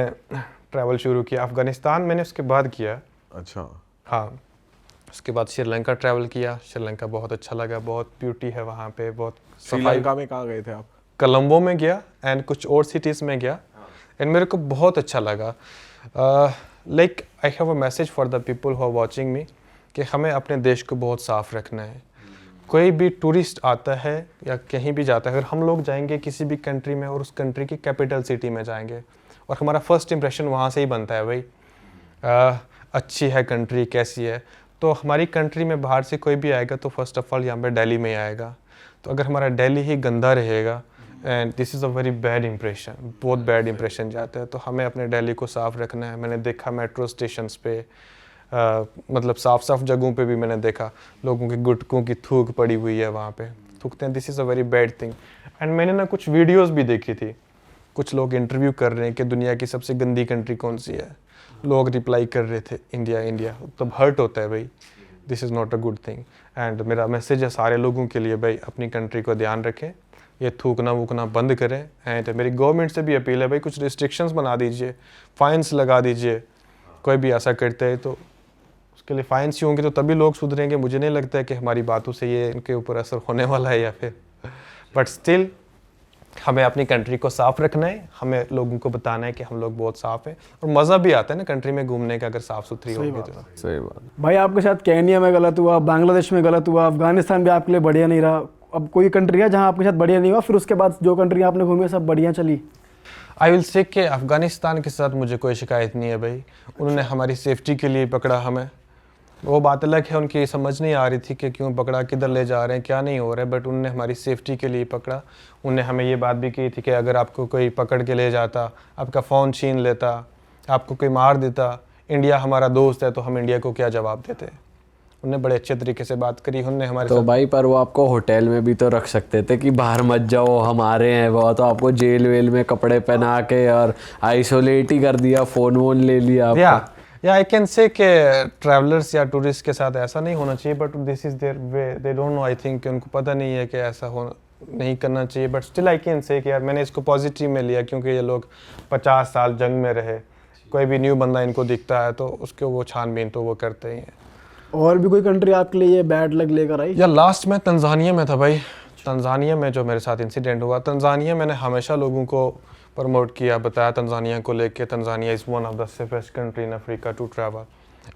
ट्रैवल शुरू किया। अफगानिस्तान मैंने उसके बाद किया। अच्छा। हाँ, उसके बाद श्रीलंका ट्रैवल किया। श्रीलंका बहुत अच्छा लगा, बहुत ब्यूटी है वहाँ पे, बहुत सफाई। श्रीलंका में कहाँ गए थे आप? कोलंबो में गया एंड कुछ और सिटीज़ में गया एंड मेरे को बहुत अच्छा लगा। Like I have a message for the people who are watching me कि हमें अपने देश को बहुत साफ़ रखना है। कोई भी टूरिस्ट आता है या कहीं भी जाता है, अगर हम लोग जाएंगे किसी भी कंट्री में और उस कंट्री की कैपिटल सिटी में जाएंगे और हमारा फर्स्ट इंप्रेशन वहाँ से ही बनता है भाई, अच्छी है कंट्री, कैसी है। तो हमारी कंट्री में बाहर से कोई भी आएगा तो फर्स्ट ऑफ ऑल यहाँ पे दिल्ली में आएगा। तो अगर हमारा दिल्ली ही गंदा रहेगा and this is a very bad impression, बहुत बैड इंप्रेशन जाता है। तो हमें अपने दिल्ली को साफ़ रखना है। मैंने देखा मेट्रो स्टेशंस पे मतलब साफ जगहों पे भी मैंने देखा लोगों के गुटकों की थूक पड़ी हुई है वहाँ पे, थूकते हैं। This is a very bad thing. And मैंने ना कुछ वीडियोस भी देखी थी, कुछ लोग इंटरव्यू कर रहे हैं कि दुनिया की सबसे गंदी कंट्री कौन सी है। लोग रिप्लाई कर रहे थे इंडिया इंडिया। तब हर्ट होता है भाई, this is not a good thing. And मेरा मैसेज है सारे लोगों के लिए, भाई अपनी कंट्री को ध्यान रखें, ये थूकना वूकना बंद करें। एंड मेरी गवर्नमेंट से भी अपील है भाई कुछ रिस्ट्रिक्शंस बना दीजिए, फाइन्स लगा दीजिए। कोई भी ऐसा करता है तो उसके लिए फाइन्स ही होंगे तो तभी लोग सुधरेंगे। मुझे नहीं लगता है कि हमारी बातों से ये इनके ऊपर असर होने वाला है या फिर, बट स्टिल हमें अपनी कंट्री को साफ़ रखना है। हमें लोगों को बताना है कि हम लोग बहुत साफ़ हैं और मज़ा भी आता है ना कंट्री में घूमने का अगर साफ़ सुथरी होगी तो। सही बात। भाई आपके साथ केन्या में गलत हुआ, बांग्लादेश में गलत हुआ, अफगानिस्तान भी आपके लिए बढ़िया नहीं रहा। अब कोई कंट्री है जहाँ आपके साथ बढ़िया नहीं हुआ, फिर उसके बाद जो कंट्री आपने घूमी सब बढ़िया चली? आई विल से कि अफ़गानिस्तान के साथ मुझे कोई शिकायत नहीं है भाई। उन्होंने हमारी सेफ्टी के लिए पकड़ा हमें। वो बात अलग है, उनकी समझ नहीं आ रही थी कि क्यों पकड़ा, किधर ले जा रहे हैं, क्या नहीं हो रहा है, बट उन्होंने हमारी सेफ्टी के लिए पकड़ा। उन्होंने हमें ये बात भी की थी कि अगर आपको कोई पकड़ के ले जाता, आपका फ़ोन छीन लेता, आपको कोई मार देता, इंडिया हमारा दोस्त है तो हम इंडिया को क्या जवाब देते। उन्होंने बड़े अच्छे तरीके से बात करी। उन्होंने हमारे तो भाई पर वो आपको होटल में भी तो रख सकते थे कि बाहर मत जाओ हमारे हैं। वो तो आपको जेल वेल में कपड़े पहना के और आइसोलेट ही कर दिया, फ़ोन वोन ले लिया आपका। या आई कैन से कि ट्रैवलर्स या टूरिस्ट के साथ ऐसा नहीं होना चाहिए, but this is their way, they don't know. I think उनको पता नहीं है कि ऐसा हो नहीं करना चाहिए, बट स्टिल आई कैन से कि यार मैंने इसको पॉजिटिव में लिया क्योंकि ये लोग 50 साल जंग में रहे। कोई भी न्यू बंदा इनको दिखता है तो उसको वो छानबीन तो वो करते ही हैं। और भी कोई कंट्री आपके लिए ये बैड लग लेकर आई? या लास्ट में तंजानिया में था भाई। तंजानिया में जो मेरे साथ इंसिडेंट हुआ, तंजानिया मैंने हमेशा लोगों को प्रमोट किया, बताया तंजानिया को लेके, Tanzania is one of the safest country in Africa to travel,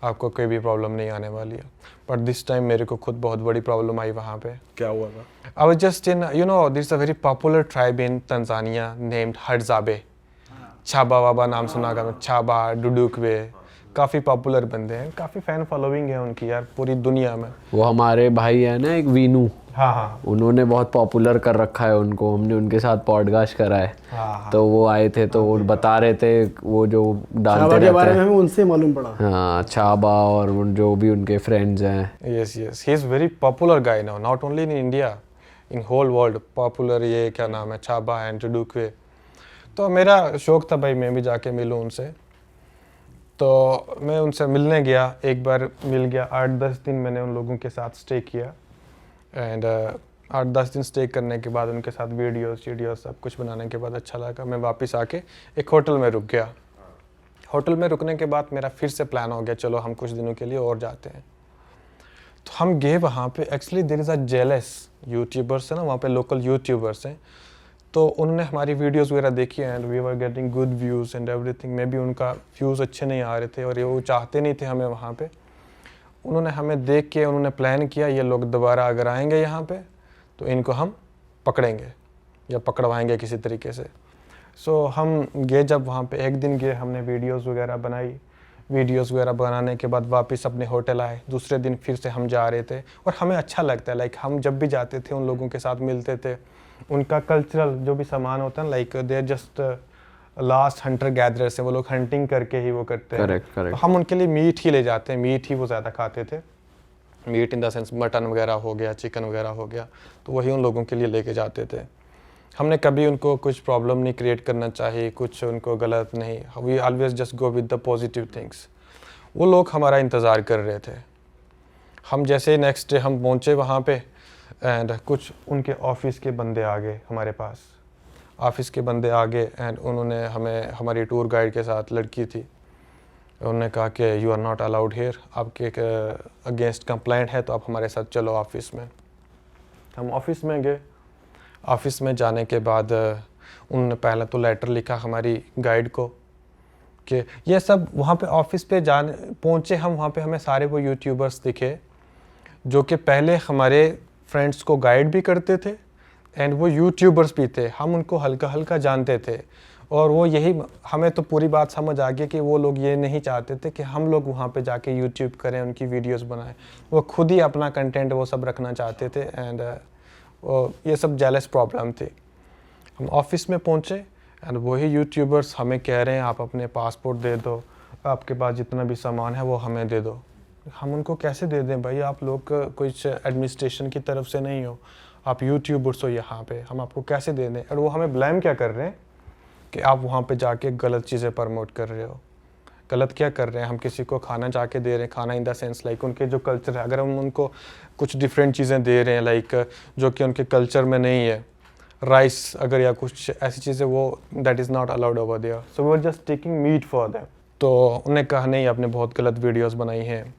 आपको कोई भी प्रॉब्लम नहीं आने वाली है। बट दिस टाइम मेरे को खुद बहुत बड़ी प्रॉब्लम आई वहाँ पे। क्या हुआ था? I was just in, you know, this a very popular tribe in Tanzania named Hadzabe. छाबा वाबा नाम सुना होगा, छाबा, डुडुकवे, काफ़ी पॉपुलर बंदे हैं, काफ़ी फ़ैन फॉलोइंग है उनकी यार पूरी दुनिया में। वो हमारे भाई है ना एक वीनू, हाँ हाँ उन्होंने बहुत पॉपुलर कर रखा है उनको। हमने उनके साथ पॉडकास्ट करा है। हाँ। तो वो आए थे तो वो बता रहे थे वो जो डालते छाबा के रहते बारे में हैं। हमें उनसे मालूम पड़ा। हाँ, छाबा और जो भी उनके फ्रेंड्स हैं। Yes, yes. He is very popular guy now, not only in India, in whole world popular। ये क्या नाम है, छाबा एंड डुडुकवे। तो मेरा शौक था भाई मैं भी जाके मिलूँ उनसे। तो मैं उनसे मिलने गया, एक बार मिल गया। 8-10 दिन मैंने उन लोगों के साथ स्टे किया एंड 8-10 दिन स्टे करने के बाद उनके साथ वीडियोस सब कुछ बनाने के बाद अच्छा लगा। मैं वापस आके एक होटल में रुक गया। होटल में रुकने के बाद मेरा फिर से प्लान हो गया, चलो हम कुछ दिनों के लिए और जाते हैं। तो हम गए वहाँ पे। Actually there is a jealous youtubers है ना वहाँ पे, लोकल यूट्यूबर्स हैं। तो उन्होंने हमारी वीडियोस वगैरह देखी and we were getting good views and everything. मे भी उनका व्यूज़ अच्छे नहीं आ रहे थे और ये वो चाहते नहीं थे हमें वहाँ पे। उन्होंने हमें देख के उन्होंने प्लान किया, ये लोग दोबारा अगर आएंगे यहाँ पे तो इनको हम पकड़ेंगे या पकड़वाएंगे किसी तरीके से। सो हम गए, जब वहाँ पे एक दिन गए, हमने वीडियोस वगैरह बनाई। वीडियोस वगैरह बनाने के बाद वापस अपने होटल आए। दूसरे दिन फिर से हम जा रहे थे और हमें अच्छा लगता है, लाइक हम जब भी जाते थे उन लोगों के साथ मिलते थे। उनका कल्चरल जो भी सामान होता है, like they are just last hunter gatherers हैं, वो लोग हंटिंग करके ही वो करते हैं। करेक्ट तो हम उनके लिए मीट ही ले जाते हैं, मीट ही वो ज़्यादा खाते थे। Meat in the sense mutton वगैरह हो गया, चिकन वगैरह हो गया, तो वही उन लोगों के लिए लेके जाते थे। हमने कभी उनको कुछ प्रॉब्लम नहीं क्रिएट करना चाहिए, कुछ उनको गलत नहीं, we always just go with the positive things. वो लोग हमारा इंतज़ार कर रहे थे। हम जैसे नेक्स्ट डे हम पहुँचे वहाँ पे एंड कुछ उनके ऑफिस के बंदे आ गए हमारे पास, ऑफिस के बंदे आ गए एंड उन्होंने हमें, हमारी टूर गाइड के साथ लड़की थी, उन्होंने कहा कि you are not allowed here, आपके अगेंस्ट कंप्लेंट है तो आप हमारे साथ चलो ऑफिस में। हम ऑफिस में गए। ऑफिस में जाने के बाद उन्होंने पहले तो लेटर लिखा हमारी गाइड को कि ये सब वहाँ पे ऑफिस पे जाने पहुँचे हम, वहाँ पे हमें सारे वो यूट्यूबर्स दिखे जो कि पहले हमारे फ्रेंड्स को गाइड भी करते थे एंड वो यूट्यूबर्स भी थे। हम उनको हल्का हल्का जानते थे और वो यही, हमें तो पूरी बात समझ आ गई कि वो लोग ये नहीं चाहते थे कि हम लोग वहाँ पे जाके यूट्यूब करें, उनकी वीडियोस बनाएं। वो खुद ही अपना कंटेंट वो सब रखना चाहते थे एंड ये सब जेलस प्रॉब्लम थी। हम ऑफिस में पहुँचे एंड वही यूट्यूबर्स हमें कह रहे हैं आप अपने पासपोर्ट दे दो, आपके पास जितना भी सामान है वो हमें दे दो। हम उनको कैसे दे दें भाई, आप लोग कुछ एडमिनिस्ट्रेशन की तरफ से नहीं हो, आप यूट्यूबर्स हो यहाँ पे, हम आपको कैसे दे दें। और वो हमें ब्लेम क्या कर रहे हैं कि आप वहाँ पे जाके गलत चीज़ें प्रमोट कर रहे हो। गलत क्या कर रहे हैं, हम किसी को खाना जाके दे रहे हैं, खाना इन द सेंस लाइक उनके जो कल्चर है, अगर हम उनको कुछ डिफरेंट चीज़ें दे रहे हैं लाइक जो कि उनके कल्चर में नहीं है, राइस अगर या कुछ ऐसी चीज़ें, वो that is not allowed over there, so we are just taking meat for them. तो उन्होंने कहा नहीं, आपने बहुत गलत वीडियोस बनाई हैं,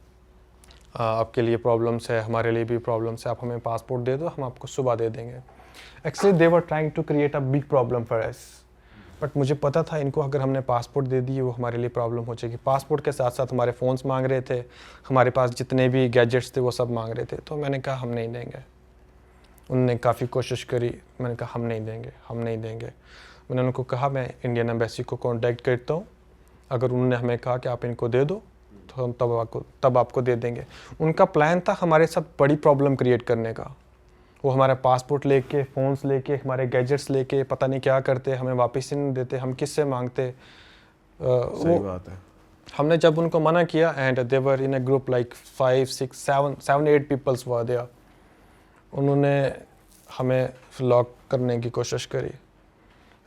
आपके लिए प्रॉब्लम्स है, हमारे लिए भी प्रॉब्लम्स है, आप हमें पासपोर्ट दे दो, हम आपको सुबह दे देंगे। Actually they were trying to create a big problem for us, but मुझे पता था इनको अगर हमने पासपोर्ट दे दिए वो हमारे लिए प्रॉब्लम हो जाएगी। पासपोर्ट के साथ साथ हमारे फ़ोन्स मांग रहे थे, हमारे पास जितने भी गैजेट्स थे वो सब मांग रहे थे। तो मैंने कहा हम नहीं देंगे। उनने काफ़ी कोशिश करी, मैंने कहा हम नहीं देंगे, हम नहीं देंगे। मैंने उनको कहा मैं इंडियन एम्बेसी को कॉन्टैक्ट करता हूँ, अगर उन्होंने हमें कहा कि आप इनको दे दो तो हम तब आपको दे देंगे। उनका प्लान था हमारे साथ बड़ी प्रॉब्लम क्रिएट करने का। वो हमारा पासपोर्ट लेके, फ़ोन्स लेके, हमारे गैजेट्स लेके पता नहीं क्या करते, हमें वापस ही नहीं देते, हम किससे मांगते। सही बात है। हमने जब उनको मना किया and they were in a group like 5, 6, 7, 8 peoples were there, उन्होंने हमें लॉक करने की कोशिश करी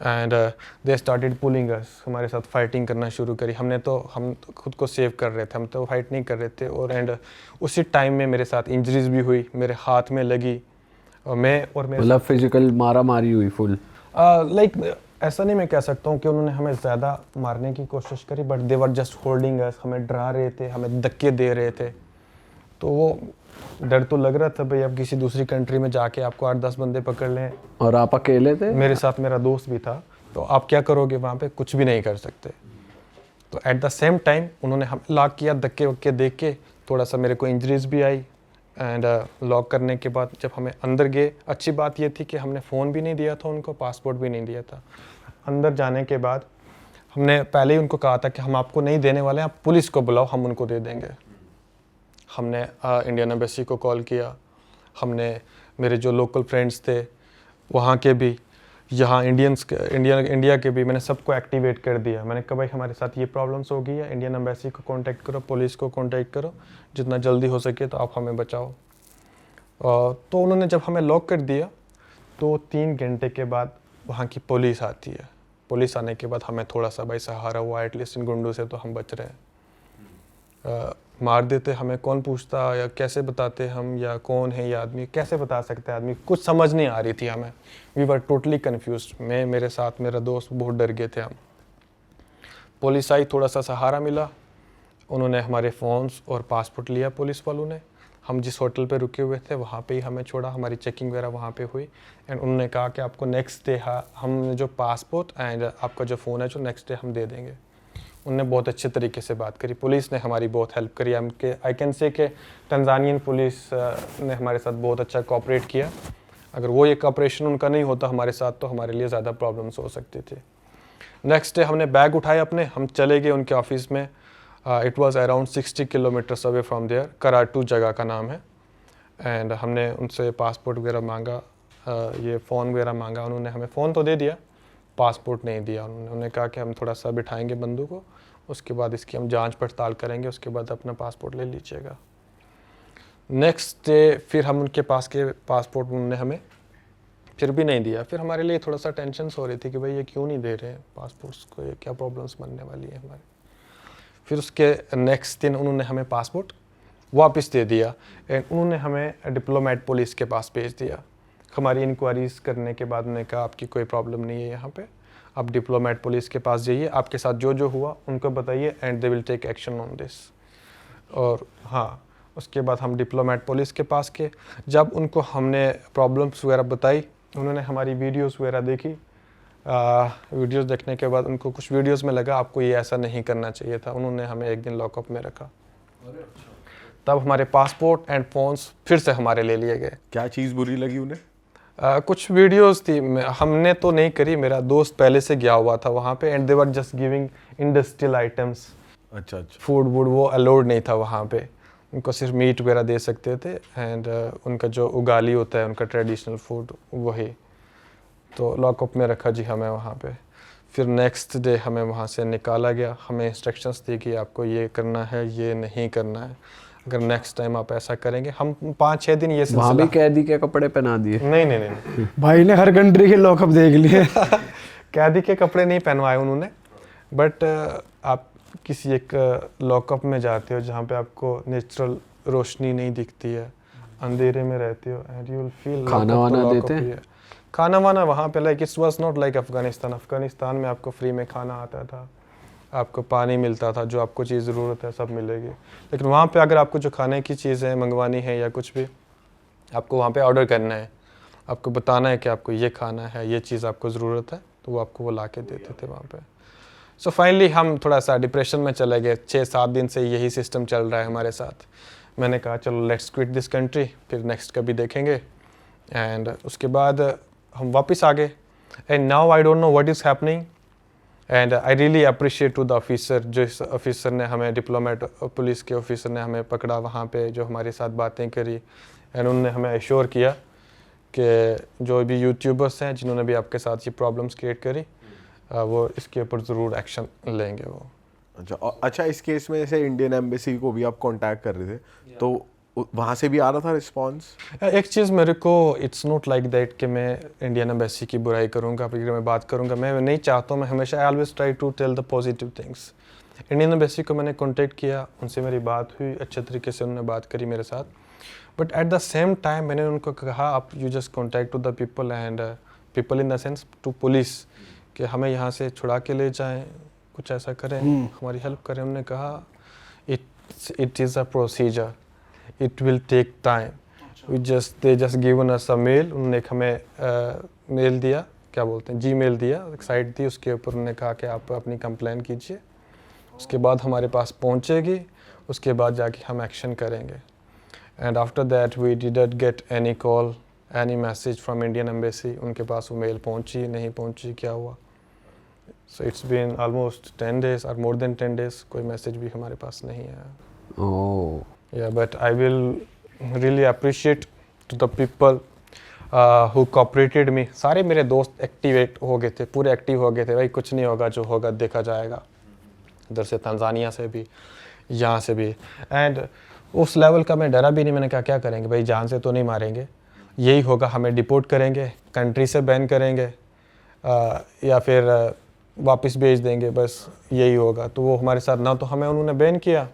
and they started pulling us, हमारे साथ फाइटिंग करना शुरू करी। हम तो खुद को सेव कर रहे थे, हम तो फाइट नहीं कर रहे थे। और एंड उसी टाइम में मेरे साथ इंजरीज भी हुई, मेरे हाथ में लगी और मतलब फिजिकल मारा मारी हुई फुल। लाइक ऐसा नहीं मैं कह सकता हूँ कि उन्होंने हमें ज़्यादा मारने की कोशिश करी, but they were just holding us, हमें डरा रहे थे, हमें धक्के दे रहे थे। तो वो डर तो लग रहा था भाई, अब किसी दूसरी कंट्री में जाके आपको 8-10 बंदे पकड़ लें और आप अकेले थे? मेरे साथ मेरा दोस्त भी था, तो आप क्या करोगे वहाँ पे, कुछ भी नहीं कर सकते। तो एट द सेम टाइम उन्होंने हम लॉक किया, धक्के वक्के देख के थोड़ा सा मेरे को इंजरीज भी आई एंड लॉक करने के बाद जब हमें अंदर गए, अच्छी बात ये थी कि हमने फ़ोन भी नहीं दिया था उनको, पासपोर्ट भी नहीं दिया था। अंदर जाने के बाद हमने पहले ही उनको कहा था कि हम आपको नहीं देने वाले, आप पुलिस को बुलाओ, हम उनको दे देंगे। हमने इंडियन एम्बेसी को कॉल किया, हमने मेरे जो लोकल फ्रेंड्स थे वहाँ के भी, यहाँ इंडिया के भी, मैंने सबको एक्टिवेट कर दिया। मैंने कहा भाई हमारे साथ ये प्रॉब्लम्स हो गई है, इंडियन एम्बेसी को कांटेक्ट करो, पुलिस को कांटेक्ट करो, जितना जल्दी हो सके तो आप हमें बचाओ। तो उन्होंने जब हमें लॉक कर दिया तो 3 घंटे के बाद वहाँ की पुलिस आती है। पुलिस आने के बाद हमें थोड़ा सा भाई सहारा हुआ, एटलीस्ट इन गुंडों से तो हम बच रहे हैं। मार देते हमें, कौन पूछता या कैसे बताते हम, या कौन है ये आदमी, कैसे बता सकते हैं आदमी, कुछ समझ नहीं आ रही थी हमें। We were totally confused. मैं, मेरे साथ मेरा दोस्त बहुत डर गए थे हम। पुलिस आई, थोड़ा सा सहारा मिला, उन्होंने हमारे फ़ोन्स और पासपोर्ट लिया पुलिस वालों ने। हम जिस होटल पे रुके हुए थे वहाँ पे ही हमें छोड़ा, हमारी चेकिंग वगैरह वहाँ पे हुई एंड उन्होंने कहा कि आपको नेक्स्ट डे हम जो पासपोर्ट एंड आपका जो फ़ोन है जो नेक्स्ट डे हम दे देंगे। उन्होंने बहुत अच्छे तरीके से बात करी, पुलिस ने हमारी बहुत हेल्प करी। आई कैन से कि तंजानियन पुलिस ने हमारे साथ बहुत अच्छा कोऑपरेट किया। अगर वो ये कोऑपरेशन उनका नहीं होता हमारे साथ तो हमारे लिए ज़्यादा प्रॉब्लम्स हो सकती थी। नेक्स्ट डे हमने बैग उठाए अपने, हम चले गए उनके ऑफिस में। It was around 60 kilometres away from there, Karatu जगह का नाम है। एंड हमने उनसे पासपोर्ट वगैरह मांगा, ये फ़ोन वगैरह मांगा। उन्होंने हमें फ़ोन तो दे दिया, पासपोर्ट नहीं दिया। उन्होंने कहा कि हम थोड़ा सा बिठाएंगे बंदूक को, उसके बाद इसकी हम जांच पड़ताल करेंगे, उसके बाद अपना पासपोर्ट ले लीजिएगा। नेक्स्ट डे फिर हम उनके पास के पासपोर्ट उन्होंने हमें फिर भी नहीं दिया। फिर हमारे लिए थोड़ा सा टेंशन हो रही थी कि भाई ये क्यों नहीं दे रहे पासपोर्ट्स को, ये क्या प्रॉब्लम्स बनने वाली है हमारी। फिर उसके नेक्स्ट दिन उन्होंने हमें पासपोर्ट वापस दे दिया एंड उन्होंने हमें डिप्लोमेट पुलिस के पास भेज दिया। हमारी इंक्वायरीज करने के बाद उन्होंने कहा आपकी कोई प्रॉब्लम नहीं है यहाँ पे, आप डिप्लोमेट पुलिस के पास जाइए, आपके साथ जो जो हुआ उनको बताइए and they will take action on this. और हाँ, उसके बाद हम डिप्लोमेट पुलिस के पास गए। जब उनको हमने प्रॉब्लम्स वगैरह बताई, उन्होंने हमारी वीडियोस वगैरह देखी। वीडियोस देखने के बाद उनको कुछ वीडियोस में लगा आपको ये ऐसा नहीं करना चाहिए था, उन्होंने हमें एक दिन लॉकअप में रखा। तब हमारे पासपोर्ट एंड फोन्स फिर से हमारे ले लिए गए। क्या चीज़ बुरी लगी उन्हें? कुछ वीडियोस थी, हमने तो नहीं करी, मेरा दोस्त पहले से गया हुआ था वहाँ पे and they were just giving industrial items. अच्छा अच्छा। फूड वूड वो अलाउड नहीं था वहाँ पे, उनको सिर्फ मीट वगैरह दे सकते थे एंड उनका जो उगाली होता है उनका ट्रेडिशनल फूड वही। तो लॉकअप में रखा जी हमें वहाँ पे। फिर नेक्स्ट डे हमें वहाँ से निकाला गया, हमें इंस्ट्रक्शंस दी कि आपको ये करना है, ये नहीं करना है, अगर नेक्स्ट टाइम आप ऐसा करेंगे। हम 5-6 दिन ये वहाँ भी सिलसिला कैदी के कपड़े पहना दिए? नहीं भाई ने हर कंट्री के लॉकअप देख लिए। कैदी के कपड़े नहीं पहनवाए उन्होंने, बट आप किसी एक लॉकअप में जाते हो जहाँ पे आपको नेचुरल रोशनी नहीं दिखती है, अंधेरे में रहते हो एंड यू विल फील खाना वाना देते हैं? खाना वाना वहाँ पे like it's was not like Afghanistan में आपको फ्री में खाना आता था, आपको पानी मिलता था, जो आपको चीज़ ज़रूरत है सब मिलेगी। लेकिन वहाँ पे अगर आपको जो खाने की चीज़ें मंगवानी है या कुछ भी, आपको वहाँ पे ऑर्डर करना है, आपको बताना है कि आपको ये खाना है, ये चीज़ आपको ज़रूरत है, तो वो आपको वो ला के देते थे वहाँ पे। सो फाइनली हम थोड़ा सा डिप्रेशन में चले गए। 6-7 दिन से यही सिस्टम चल रहा है हमारे साथ। मैंने कहा चलो लेट्स क्विट दिस कंट्री, फिर नेक्स्ट कभी देखेंगे। एंड उसके बाद हम वापस आ गए and now I don't know what is happening and I really appreciate to the officer, जो इस ऑफिसर ने हमें, डिप्लोमेट पुलिस के ऑफिसर ने हमें पकड़ा वहाँ पे, जो हमारे साथ बातें करी एंड उन्होंने हमें एश्योर किया कि जो भी यूट्यूबर्स हैं जिन्होंने भी आपके साथ ये प्रॉब्लम्स क्रिएट करी, वो इसके ऊपर ज़रूर एक्शन लेंगे वो। अच्छा, इस केस में जैसे इंडियन एम्बेसी को भी आप कांटेक्ट कर रहे थे, तो वहाँ से भी आ रहा था रिस्पांस? एक चीज़ मेरे को, इट्स नॉट लाइक दैट कि मैं इंडियन एम्बेसी की बुराई करूँगा, फिर मैं बात करूँगा, मैं नहीं चाहता हूँ। मैं हमेशा I always try to tell the positive things. Indian embassy को मैंने कॉन्टेक्ट किया, उनसे मेरी बात हुई, अच्छे तरीके से उन्होंने बात करी मेरे साथ, but at the same time मैंने उनको कहा आप you just contact to the people and people in the sense to police, कि हमें यहाँ से छुड़ा के ले जाएं, कुछ ऐसा करें, हमारी हेल्प करें। उन्होंने कहा it is a procedure, it will take time, they just given us a mail. उन्होंने एक हमें मेल दिया, क्या बोलते हैं, जीमेल दिया, एक साइट दी, उसके ऊपर उन्होंने कहा कि आप अपनी कंप्लेन कीजिए, उसके बाद हमारे पास पहुँचेगी, उसके बाद जाके हम एक्शन करेंगे। And after that we didn't get any call, any message from Indian embassy. उनके पास वो मेल पहुंची नहीं पहुंची, क्या हुआ। So it's been almost 10 days और मोर देन 10 days, कोई मैसेज भी हमारे पास नहीं आया। Oh yeah but I will really appreciate to the people who cooperated me. सारे मेरे दोस्त एक्टिवेट हो गए थे, पूरे एक्टिव हो गए थे, भाई कुछ नहीं होगा, जो होगा देखा जाएगा। इधर से तंजानिया से भी, यहाँ से भी, एंड उस लेवल का मैं डरा भी नहीं। मैंने कहा क्या करेंगे भाई, जान से तो नहीं मारेंगे, यही होगा, हमें डिपोर्ट करेंगे, कंट्री से बैन करेंगे या फिर वापस भेज देंगे, बस यही होगा। तो वो हमारे साथ ना, तो हमें उन्होंने बैन किया,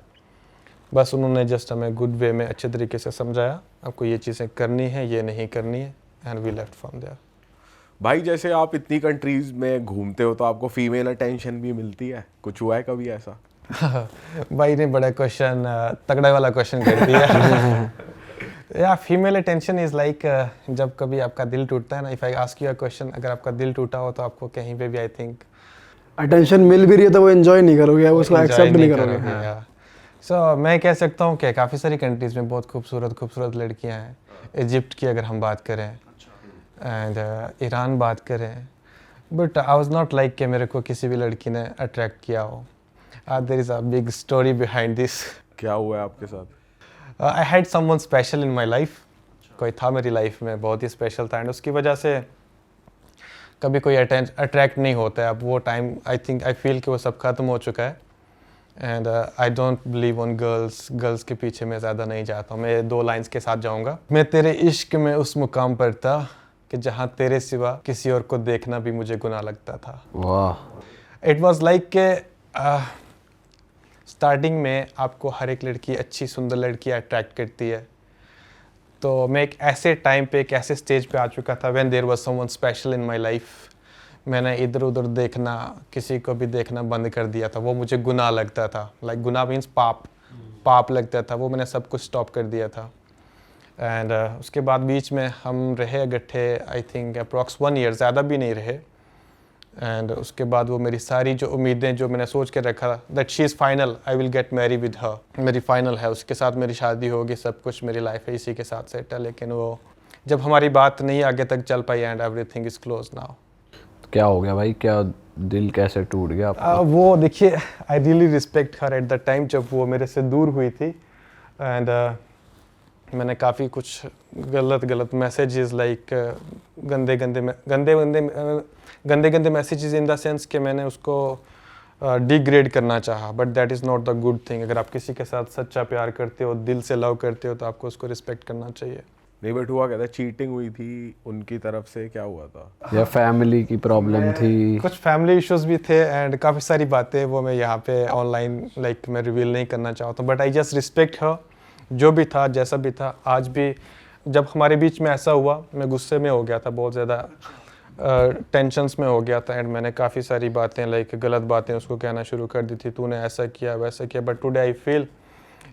बस उन्होंने जस्ट हमें गुड वे में अच्छे तरीके से समझाया आपको ये चीज़ें करनी है, ये नहीं करनी है, and we left from there. भाई जैसे आप इतनी कंट्रीज में घूमते हो तो आपको फीमेल अटेंशन भी मिलती है, कुछ हुआ है कभी ऐसा? भाई ने बड़ा क्वेश्चन, तगड़ा वाला क्वेश्चन कर दिया। या फीमेल अटेंशन इज़ लाइक, जब कभी आपका दिल टूटता है ना, if I ask you a question, अगर आपका दिल टूटा हो तो आपको कहीं पे भी आई थिंक अटेंशन मिल भी रही है तो वो एंजॉय नहीं करोगे, उसको एक्सेप्ट नहीं करोगे। सो मैं कह सकता हूँ कि काफ़ी सारी कंट्रीज़ में बहुत खूबसूरत लड़कियाँ हैं। इजिप्ट की अगर हम बात करें एंड ईरान बात करें, but I was not like कि मेरे को किसी भी लड़की ने अट्रैक्ट किया हो। There is a big story behind this. क्या हुआ है आपके साथ? I had someone special in my life. कोई था मेरी लाइफ में, बहुत ही स्पेशल था, एंड उसकी वजह से कभी कोई अट्रैक्ट नहीं होता है। अब वो टाइम आई फील कि वो सब खत्म हो चुका है, and I don't believe on girls के पीछे मैं ज़्यादा नहीं जाता हूँ। मैं 2 लाइन्स के साथ जाऊँगा। मैं तेरे इश्क में उस मुकाम पर था कि जहाँ तेरे सिवा किसी और को देखना भी मुझे गुनाह लगता था। वाह। इट वॉज लाइक के स्टार्टिंग में आपको हर एक लड़की अच्छी सुंदर लड़की अट्रैक्ट करती है, तो मैं एक ऐसे टाइम पे एक ऐसे स्टेज पे आ चुका था when there was someone special in my life. मैंने इधर उधर देखना, किसी को भी देखना बंद कर दिया था। वो मुझे गुनाह लगता था, लाइक गुनाह मीन्स पाप लगता था। वो मैंने सब कुछ स्टॉप कर दिया था। एंड उसके बाद बीच में हम रहे इकट्ठे, आई थिंक अप्रॉक्स 1 ईयर, ज़्यादा भी नहीं रहे। एंड उसके बाद वो मेरी सारी जो उम्मीदें जो मैंने सोच के रखा that she is final, I will get Mary with her, मेरी फाइनल है, उसके साथ मेरी शादी होगी, सब कुछ मेरी लाइफ है इसी के साथ सेट है। लेकिन वो जब हमारी बात नहीं आगे तक चल पाई and everything is close now. क्या हो गया भाई, क्या दिल कैसे टूट गया आपका? वो देखिए, I really respect her at the time जब वो मेरे से दूर हुई थी। एंड मैंने काफ़ी कुछ गलत मैसेजेस, लाइक गंदे मैसेजेस इन द सेंस कि मैंने उसको डिग्रेड करना चाहा, but that is not the good thing. अगर आप किसी के साथ सच्चा प्यार करते हो, दिल से लव करते हो, तो आपको उसको रिस्पेक्ट करना चाहिए। नहीं बट हुआ क्या था, चीटिंग हुई थी उनकी तरफ से, क्या हुआ था? या फैमिली की प्रॉब्लम थी? कुछ फैमिली इश्यूज भी थे एंड काफ़ी सारी बातें वो मैं यहाँ पे ऑनलाइन लाइक मैं रिवील नहीं करना चाहता हूँ, but I just respect her. जो भी था, जैसा भी था, आज भी जब हमारे बीच में ऐसा हुआ, मैं गुस्से में हो गया था, बहुत ज़्यादा टेंशन्स में हो गया था। एंड मैंने काफ़ी सारी बातें, लाइक गलत बातें उसको कहना शुरू कर दी थी, तूने ऐसा किया वैसा किया। बट टुडे आई फील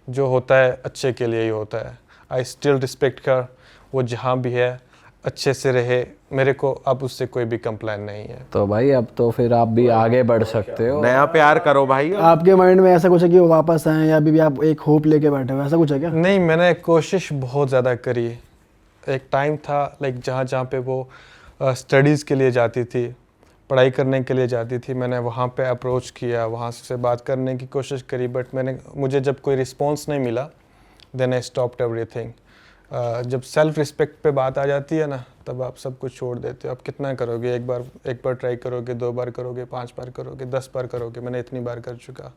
जो होता है अच्छे के लिए ही होता है। आई स्टिल रिस्पेक्ट कर, वो जहाँ भी है अच्छे से रहे, मेरे को अब उससे कोई भी कंप्लेन नहीं है। तो भाई अब तो फिर आप भी आगे बढ़ सकते हो। नया प्यार करो भाई। आपके माइंड में ऐसा कुछ है कि वो वापस आए, या अभी भी आप एक होप लेके बैठे हो, ऐसा कुछ है क्या? नहीं, मैंने कोशिश बहुत ज़्यादा करी। एक टाइम था लाइक जहाँ पे वो स्टडीज़ के लिए जाती थी, पढ़ाई करने के लिए जाती थी। मैंने वहाँ पे अप्रोच किया, वहाँ से बात करने की कोशिश करी, बट मुझे जब कोई रिस्पॉन्स नहीं मिला, देन आई स्टॉप्ड एवरीथिंग। जब सेल्फ रिस्पेक्ट पे बात आ जाती है ना, तब आप सब कुछ छोड़ देते हो। आप कितना करोगे, एक बार ट्राई करोगे, 2 बार करोगे, 5 बार करोगे, 10 बार करोगे। मैंने इतनी बार कर चुका,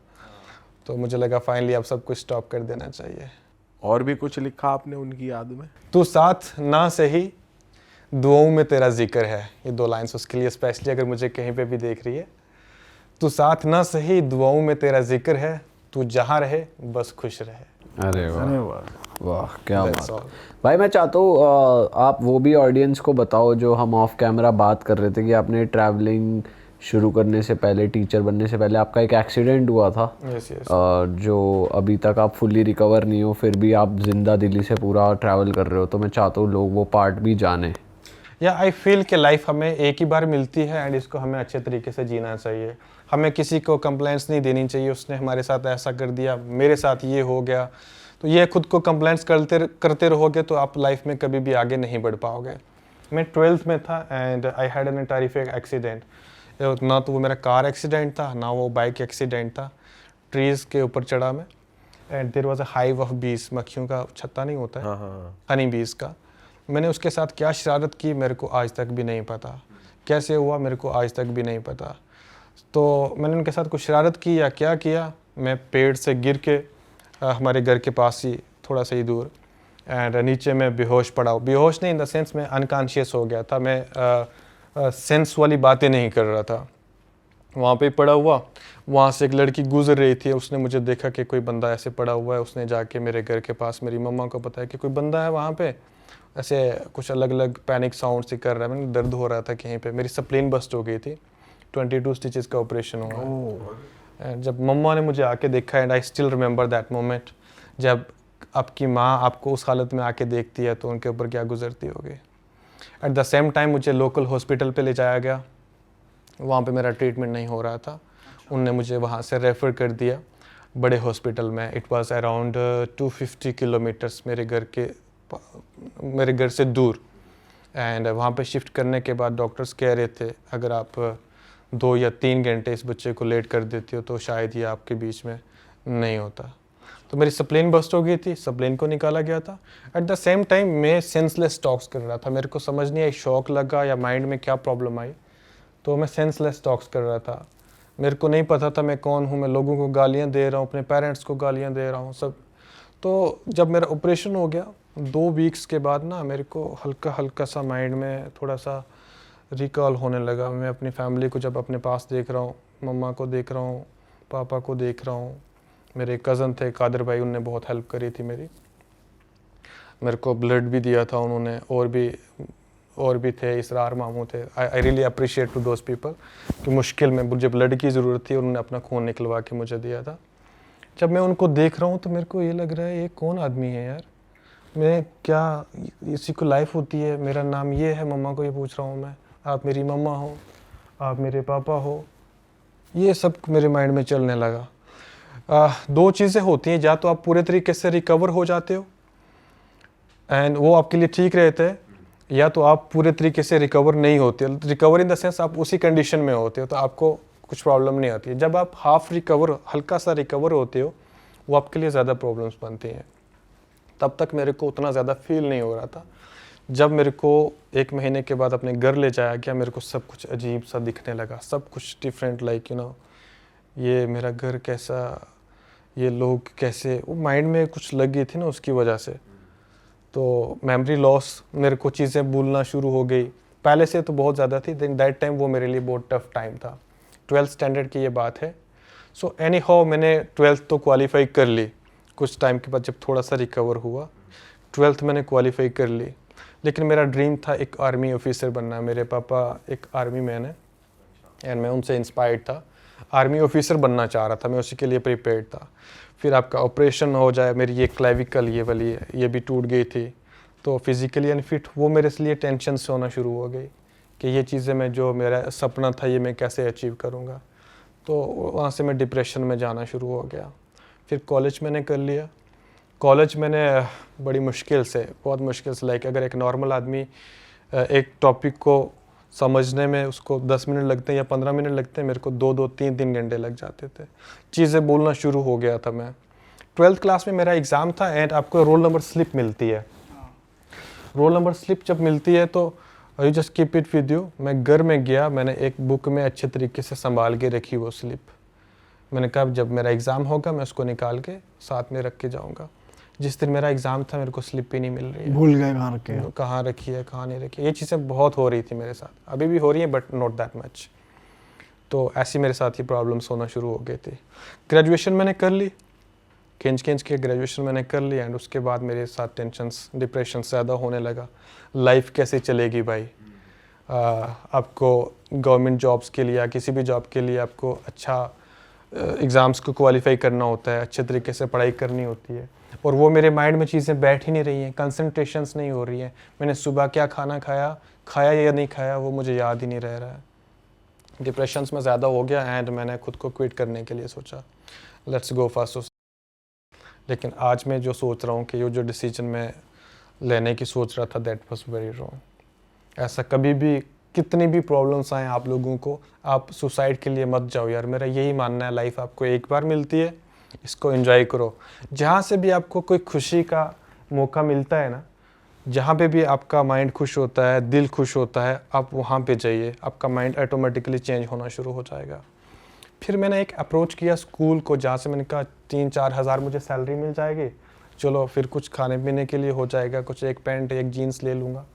तो मुझे लगा फाइनली अब सब कुछ स्टॉप कर देना चाहिए। और भी कुछ लिखा आपने उनकी याद में? तू साथ ना सही, दुआओं में तेरा जिक्र है। ये 2 लाइन्स उसके लिए स्पेशली, अगर मुझे कहीं पे भी देख रही है। तू साथ ना सही, दुआओं में तेरा जिक्र है, तू जहाँ रहे बस खुश रहे। अरे वाह, वाह क्या That's बात। all. भाई मैं चाहता हूँ आप वो भी ऑडियंस को बताओ जो हम ऑफ कैमरा बात कर रहे थे कि आपने ट्रैवलिंग शुरू करने से पहले, टीचर बनने से पहले आपका एक एक्सीडेंट हुआ था। Yes, yes. जो अभी तक आप फुल्ली रिकवर नहीं हो, फिर भी आप जिंदा दिली से पूरा ट्रैवल कर रहे हो। तो मैं चाहता हूँ लोग वो पार्ट भी जाने। या आई फील कि लाइफ हमें एक ही बार मिलती है एंड इसको हमें अच्छे तरीके से जीना चाहिए। हमें किसी को कंप्लेंट्स नहीं देनी चाहिए, उसने हमारे साथ ऐसा कर दिया, मेरे साथ ये हो गया। तो ये खुद को कंप्लेंट्स करते रहोगे तो आप लाइफ में कभी भी आगे नहीं बढ़ पाओगे। मैं 12th में था and I had an terrific accident. ना तो वो मेरा कार एक्सीडेंट था, ना वो बाइक एक्सीडेंट था। ट्रीज़ के ऊपर चढ़ा मैं and there was a hive of bees, मक्खियों का छत्ता नहीं होता है, हाँ। हनी बीज का। मैंने उसके साथ क्या शरारत की मेरे को आज तक भी नहीं पता, कैसे हुआ मेरे को आज तक भी नहीं पता। तो मैंने उनके साथ कुछ शरारत की या क्या किया, मैं पेड़ से गिर के हमारे घर के पास ही थोड़ा सा ही दूर एंड नीचे मैं बेहोश पड़ा। बेहोश नहीं इन द सेंस मैं अनकॉन्शियस हो गया था। मैं सेंस वाली बातें नहीं कर रहा था। वहाँ पे पड़ा हुआ, वहाँ से एक लड़की गुजर रही थी, उसने मुझे देखा कि कोई बंदा ऐसे पड़ा हुआ है। उसने जाके मेरे घर के पास मेरी मम्मा को बताया कि कोई बंदा है वहाँ पे, ऐसे कुछ अलग अलग पैनिक साउंड से कर रहा है। मैंने दर्द हो रहा था कहीं पे, मेरी स्प्लीन बस्ट हो गई थी, 22 स्टिचेस का ऑपरेशन हुआ। जब मम्मा ने मुझे आके देखा and I still remember that moment, जब आपकी माँ आपको उस हालत में आके देखती है तो उनके ऊपर क्या गुजरती होगी। एट द सेम टाइम मुझे लोकल हॉस्पिटल पे ले जाया गया, वहाँ पे मेरा ट्रीटमेंट नहीं हो रहा था। उनने मुझे वहाँ से रेफ़र कर दिया बड़े हॉस्पिटल में। इट वाज अराउंड 250 किलोमीटर्स मेरे घर से दूर। एंड वहाँ पे शिफ्ट करने के बाद डॉक्टर्स कह रहे थे अगर आप 2 या 3 घंटे इस बच्चे को लेट कर देते हो तो शायद ये आपके बीच में नहीं होता। तो मेरी स्प्लीन बस्ट हो गई थी, स्प्लीन को निकाला गया था। एट द सेम टाइम मैं सेंसलेस टॉक्स कर रहा था, मेरे को समझ नहीं आई शॉक लगा या माइंड में क्या प्रॉब्लम आई, तो मैं सेंसलेस टॉक्स कर रहा था। मेरे को नहीं पता था मैं कौन हूँ, मैं लोगों को गालियाँ दे रहा हूँ, अपने पेरेंट्स को गालियाँ दे रहा हूँ सब। तो जब मेरा ऑपरेशन हो गया 2 वीक्स के बाद ना मेरे को हल्का हल्का सा माइंड में थोड़ा सा रिकॉल होने लगा। मैं अपनी फैमिली को जब अपने पास देख रहा हूँ, मम्मा को देख रहा हूँ, पापा को देख रहा हूँ, मेरे कज़न थे कादिर भाई, उनने बहुत हेल्प करी थी मेरे को ब्लड भी दिया था उन्होंने, और भी थे, इसरार मामू थे। I really appreciate to those people कि मुश्किल में मुझे ब्लड की ज़रूरत थी, उन्होंने अपना खून निकलवा के मुझे दिया था। जब मैं उनको देख रहा हूँ तो मेरे को ये लग रहा है ये कौन आदमी है यार, मैं क्या, इसी को लाइफ होती है, मेरा नाम ये है, मम्मा को ये पूछ रहा हूँ मैं, आप मेरी मम्मा हो, आप मेरे पापा हो, ये सब मेरे माइंड में चलने लगा। 2 चीज़ें होती हैं, या तो आप पूरे तरीके से रिकवर हो जाते हो एंड वो आपके लिए ठीक रहते हैं, या तो आप पूरे तरीके से रिकवर नहीं होते। रिकवर इन द सेंस आप उसी कंडीशन में होते हो तो आपको कुछ प्रॉब्लम नहीं आती है। जब आप हाफ रिकवर, हल्का सा रिकवर होते हो, वो आपके लिए ज़्यादा प्रॉब्लम्स बनती हैं। तब तक मेरे को उतना ज़्यादा फील नहीं हो रहा था। जब मेरे को 1 महीने के बाद अपने घर ले जाया गया, मेरे को सब कुछ अजीब सा दिखने लगा, सब कुछ डिफरेंट, लाइक यू नो, ये मेरा घर कैसा, ये लोग कैसे, वो माइंड में कुछ लग गई थी ना उसकी वजह से। तो मेमोरी लॉस, मेरे को चीज़ें भूलना शुरू हो गई, पहले से तो बहुत ज़्यादा थी, देन दैट टाइम वो मेरे लिए बहुत टफ टाइम था। 12th स्टैंडर्ड की ये बात है। सो एनी हाउ मैंने 12th तो क्वालिफाई कर ली। कुछ टाइम के बाद जब थोड़ा सा रिकवर हुआ, 12th मैंने क्वालिफाई कर ली। लेकिन मेरा ड्रीम था एक आर्मी ऑफिसर बनना। मेरे पापा एक आर्मी मैन है एंड मैं उनसे इंस्पायर्ड था, आर्मी ऑफिसर बनना चाह रहा था मैं, उसी के लिए प्रिपेयर्ड था। फिर आपका ऑपरेशन हो जाए, मेरी ये क्लेविकल ये वाली ये भी टूट गई थी, तो फिज़िकली अनफिट, वो मेरे लिए टेंशन से होना शुरू हो गई कि ये चीज़ें मैं, जो मेरा सपना था ये मैं कैसे अचीव करूँगा। तो वहाँ से मैं डिप्रेशन में जाना शुरू हो गया। फिर कॉलेज मैंने कर लिया। कॉलेज मैंने बड़ी मुश्किल से, बहुत मुश्किल से, लाइक अगर एक नॉर्मल आदमी एक टॉपिक को समझने में उसको 10 मिनट लगते हैं या 15 मिनट लगते हैं, मेरे को 2-2, 3-3 घंटे लग जाते थे। चीज़ें बोलना शुरू हो गया था मैं। 12th क्लास में मेरा एग्ज़ाम था एंड आपको रोल नंबर स्लिप मिलती है। रोल नंबर स्लिप जब मिलती है तो you just keep it with you. मैं घर में गया, मैंने एक बुक में अच्छे तरीके से संभाल के रखी वो स्लिप। मैंने कहा जब मेरा एग्ज़ाम होगा मैं उसको निकाल के साथ में रख के जाऊँगा। जिस दिन मेरा एग्ज़ाम था मेरे को स्लिप ही नहीं मिल रही है, भूल गए कहाँ रखे, कहाँ रखी है कहाँ नहीं रखी है। ये चीज़ें बहुत हो रही थी मेरे साथ, अभी भी हो रही हैं बट नॉट दैट मच। तो ऐसी मेरे साथ ये प्रॉब्लम्स होना शुरू हो गई थी। ग्रेजुएशन मैंने कर ली, खींच के ग्रेजुएशन मैंने कर ली एंड उसके बाद मेरे साथ टेंशन्स, डिप्रेशन ज़्यादा होने लगा। लाइफ कैसे चलेगी भाई, आपको गवर्नमेंट जॉब्स के लिए या किसी भी जॉब के लिए आपको अच्छा एग्ज़ाम्स को क्वालिफाई करना होता है, अच्छे तरीके से पढ़ाई करनी होती है, और वो मेरे माइंड में चीज़ें बैठ ही नहीं रही हैं, कंसंट्रेशंस नहीं हो रही हैं। मैंने सुबह क्या खाना खाया या नहीं खाया वो मुझे याद ही नहीं रह रहा है। डिप्रेशंस में ज़्यादा हो गया एंड मैंने खुद को क्विट करने के लिए सोचा, लेट्स गो फॉर। लेकिन आज मैं जो सोच रहा हूँ कि ये जो डिसीजन मैं लेने की सोच रहा था, दैट वाज वेरी रॉन्ग। ऐसा कभी भी, कितनी भी प्रॉब्लम्स आए आप लोगों को, आप सुसाइड के लिए मत जाओ यार। मेरा यही मानना है, लाइफ आपको एक बार मिलती है, इसको एंजॉय करो। जहाँ से भी आपको कोई खुशी का मौका मिलता है ना, जहाँ पे भी आपका माइंड खुश होता है, दिल खुश होता है, आप वहाँ पे जाइए, आपका माइंड ऑटोमेटिकली चेंज होना शुरू हो जाएगा। फिर मैंने एक अप्रोच किया स्कूल को, जहाँ से मैंने कहा 3-4 हज़ार मुझे सैलरी मिल जाएगी, चलो फिर कुछ खाने पीने के लिए हो जाएगा, कुछ एक पैंट एक जीन्स ले लूँगा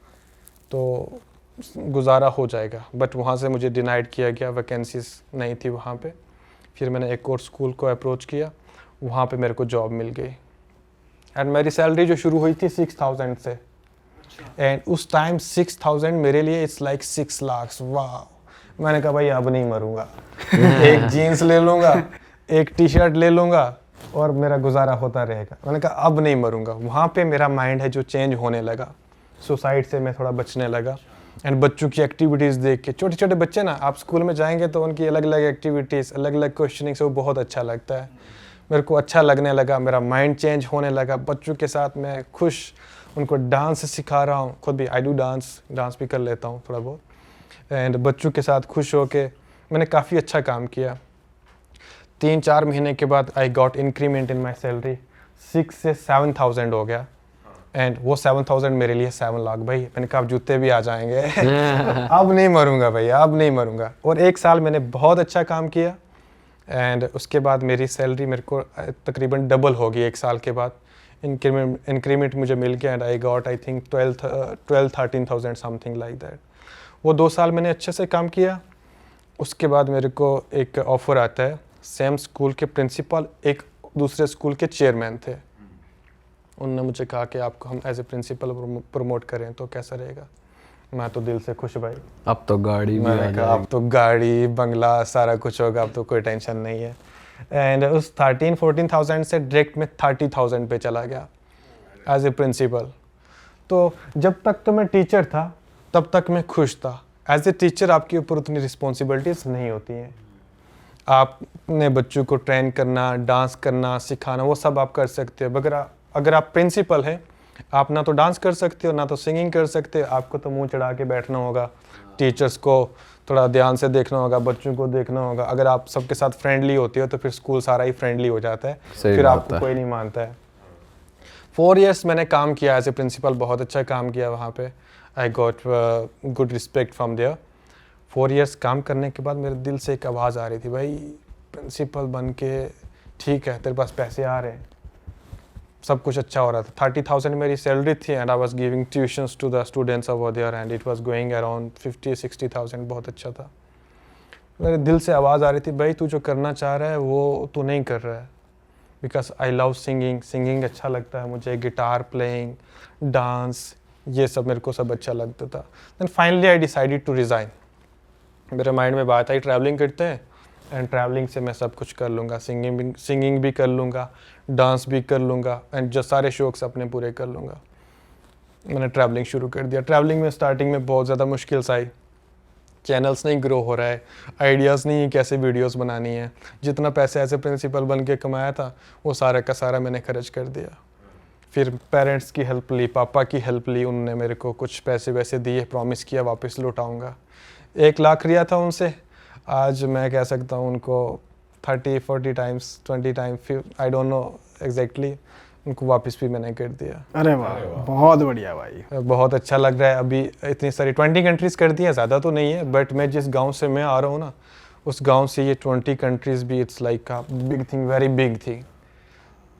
तो गुजारा हो जाएगा। बट वहाँ से मुझे डिनाइड किया गया, वैकेंसीज नहीं थी वहाँ पे। फिर मैंने एक और स्कूल को अप्रोच किया, वहाँ पे मेरे को जॉब मिल गई एंड मेरी सैलरी जो शुरू हुई थी 6,000 से, एंड उस टाइम 6,000 मेरे लिए इट्स लाइक 6 लाख। वाह, मैंने कहा भाई अब नहीं मरूंगा, एक जीन्स ले लूँगा, एक टी शर्ट ले लूँगा और मेरा गुजारा होता रहेगा। मैंने कहा अब नहीं मरूंगा। वहाँ पे मेरा माइंड है जो चेंज होने लगा, सुसाइड से मैं थोड़ा बचने लगा एंड बच्चों की एक्टिविटीज़ देख के, छोटे छोटे बच्चे ना, आप स्कूल में जाएंगे तो उनकी अलग अलग एक्टिविटीज़, अलग अलग क्वेश्चनिंग से वो बहुत अच्छा लगता है। मेरे को अच्छा लगने लगा, मेरा माइंड चेंज होने लगा। बच्चों के साथ मैं खुश, उनको डांस सिखा रहा हूँ, खुद भी आई डू डांस भी कर लेता हूँ थोड़ा बहुत, एंड बच्चों के साथ खुश होके मैंने काफ़ी अच्छा काम किया। 3-4 महीने के बाद I got increment in my salary, 6 से 7,000 हो गया एंड वो 7,000 मेरे लिए 7 लाख। भाई मैंने कहा अब जूते भी आ जाएंगे अब नहीं मरूंगा भाई, अब नहीं मरूंगा। और 1 साल मैंने बहुत अच्छा काम किया एंड उसके बाद मेरी सैलरी मेरे को तकरीबन डबल हो गई 1 साल के बाद। इंक्रीमेंट मुझे मिल गया and I got I think 12-13,000 something like that. वो 2 साल मैंने अच्छे से काम किया। उसके बाद मेरे को एक ऑफ़र आता है, सेम स्कूल के प्रिंसिपल एक दूसरे स्कूल के चेयरमैन थे, उन्होंने मुझे कहा कि आपको हम एज ए प्रिंसिपल प्रमोट करें तो कैसा रहेगा। मैं तो दिल से खुश भाई, अब तो गाड़ी भी आ मैंने कहा अब तो गाड़ी बंगला सारा कुछ होगा, अब तो कोई टेंशन नहीं है। एंड उस 13-14,000 से डायरेक्ट में 30,000 पे चला गया एज ए प्रिंसिपल। तो जब तक तो मैं टीचर था तब तक मैं खुश था। एज ए टीचर आपके ऊपर उतनी रिस्पॉन्सिबिलिटीज़ नहीं होती हैं। आपने बच्चों को ट्रेन करना, डांस करना, सिखाना, वो सब आप कर सकते हो। अगर आप प्रिंसिपल हैं, आप ना तो डांस कर सकते हो ना तो सिंगिंग कर सकते हो, आपको तो मुंह चढ़ा के बैठना होगा, टीचर्स को थोड़ा ध्यान से देखना होगा, बच्चों को देखना होगा। अगर आप सबके साथ फ्रेंडली होती हो तो फिर स्कूल सारा ही फ्रेंडली हो जाता है, फिर आपको कोई नहीं मानता है। 4 years मैंने काम किया एज ए प्रिंसिपल, बहुत अच्छा काम किया वहाँ पे। I got good respect from there. 4 years काम करने के बाद मेरे दिल से एक आवाज़ आ रही थी, भाई प्रिंसिपल बन के ठीक है, तेरे पास पैसे आ रहे हैं, सब कुछ अच्छा हो रहा था। 30,000 मेरी सैलरी थी and I was giving tuitions to the students over there and it was going around 50-60,000, बहुत अच्छा था। मेरे दिल से आवाज़ आ रही थी, भाई तू जो करना चाह रहा है वो तू नहीं कर रहा है। बिकॉज आई लव सिंगिंग अच्छा लगता है मुझे, गिटार प्लेइंग, डांस, ये सब मेरे को सब अच्छा लगता था। Then finally I decided to resign. मेरे माइंड में बात आई ट्रैवलिंग करते हैं एंड ट्रैवलिंग से मैं सब कुछ कर लूँगा, सिंगिंग भी कर लूँगा, डांस भी कर लूँगा एंड जो सारे शौक़ अपने पूरे कर लूँगा। मैंने ट्रैवलिंग शुरू कर दिया। ट्रैवलिंग में स्टार्टिंग में बहुत ज़्यादा मुश्किल्स आई, चैनल्स नहीं ग्रो हो रहा है, आइडियाज़ नहीं है कैसे वीडियोस बनानी है। जितना पैसे ऐसे प्रिंसिपल बन के कमाया था वो सारा का सारा मैंने खर्च कर दिया। फिर पेरेंट्स की हेल्प ली, पापा की हेल्प ली, उन्होंने मेरे को कुछ पैसे वैसे दिए, प्रॉमिस किया वापस लौटाऊंगा। 1 लाख लिया था उनसे, आज मैं कह सकता हूँ उनको 30-40 times 20 times, I don't know exactly, उनको वापस भी मैंने कर दिया। अरे वाह, बहुत बढ़िया भाई, बहुत अच्छा लग रहा है। अभी इतनी सारी 20 कंट्रीज़ कर दी है, ज़्यादा तो नहीं है, बट मैं जिस गांव से मैं आ रहा हूँ ना, उस गांव से ये 20 कंट्रीज़ भी it's like a big thing, very big thing.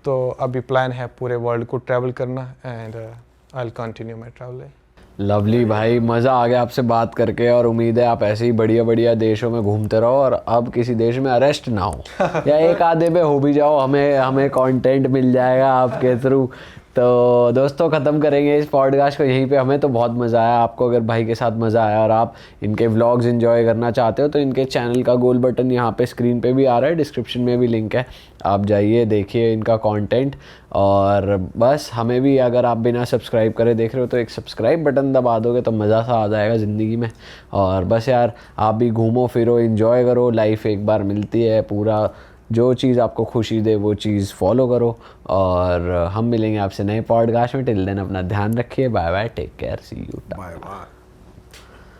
तो अभी प्लान है पूरे वर्ल्ड को ट्रैवल करना and I will continue my travelling. Lovely भाई, मज़ा आ गया आपसे बात करके और उम्मीद है आप ऐसे ही बढ़िया बढ़िया देशों में घूमते रहो और अब किसी देश में अरेस्ट ना हो या एक आधे पे हो भी जाओ, हमें कंटेंट मिल जाएगा आपके थ्रू। तो दोस्तों, ख़त्म करेंगे इस पॉडकास्ट को यहीं पे। हमें तो बहुत मज़ा आया, आपको अगर भाई के साथ मज़ा आया और आप इनके व्लॉग्स एंजॉय करना चाहते हो तो इनके चैनल का गोल बटन यहाँ पे स्क्रीन पे भी आ रहा है, डिस्क्रिप्शन में भी लिंक है, आप जाइए देखिए इनका कंटेंट। और बस हमें भी, अगर आप बिना सब्सक्राइब करे देख रहे हो तो एक सब्सक्राइब बटन दबा दोगे तो मज़ा सा आ जाएगा ज़िंदगी में। और बस यार, आप भी घूमो फिरो, एंजॉय करो, लाइफ एक बार मिलती है, पूरा जो चीज़ आपको खुशी दे वो चीज़ फॉलो करो। और हम मिलेंगे आपसे नए पॉडकास्ट में। टिल देन अपना ध्यान रखिए, bye bye, take care, see you. Bye bye.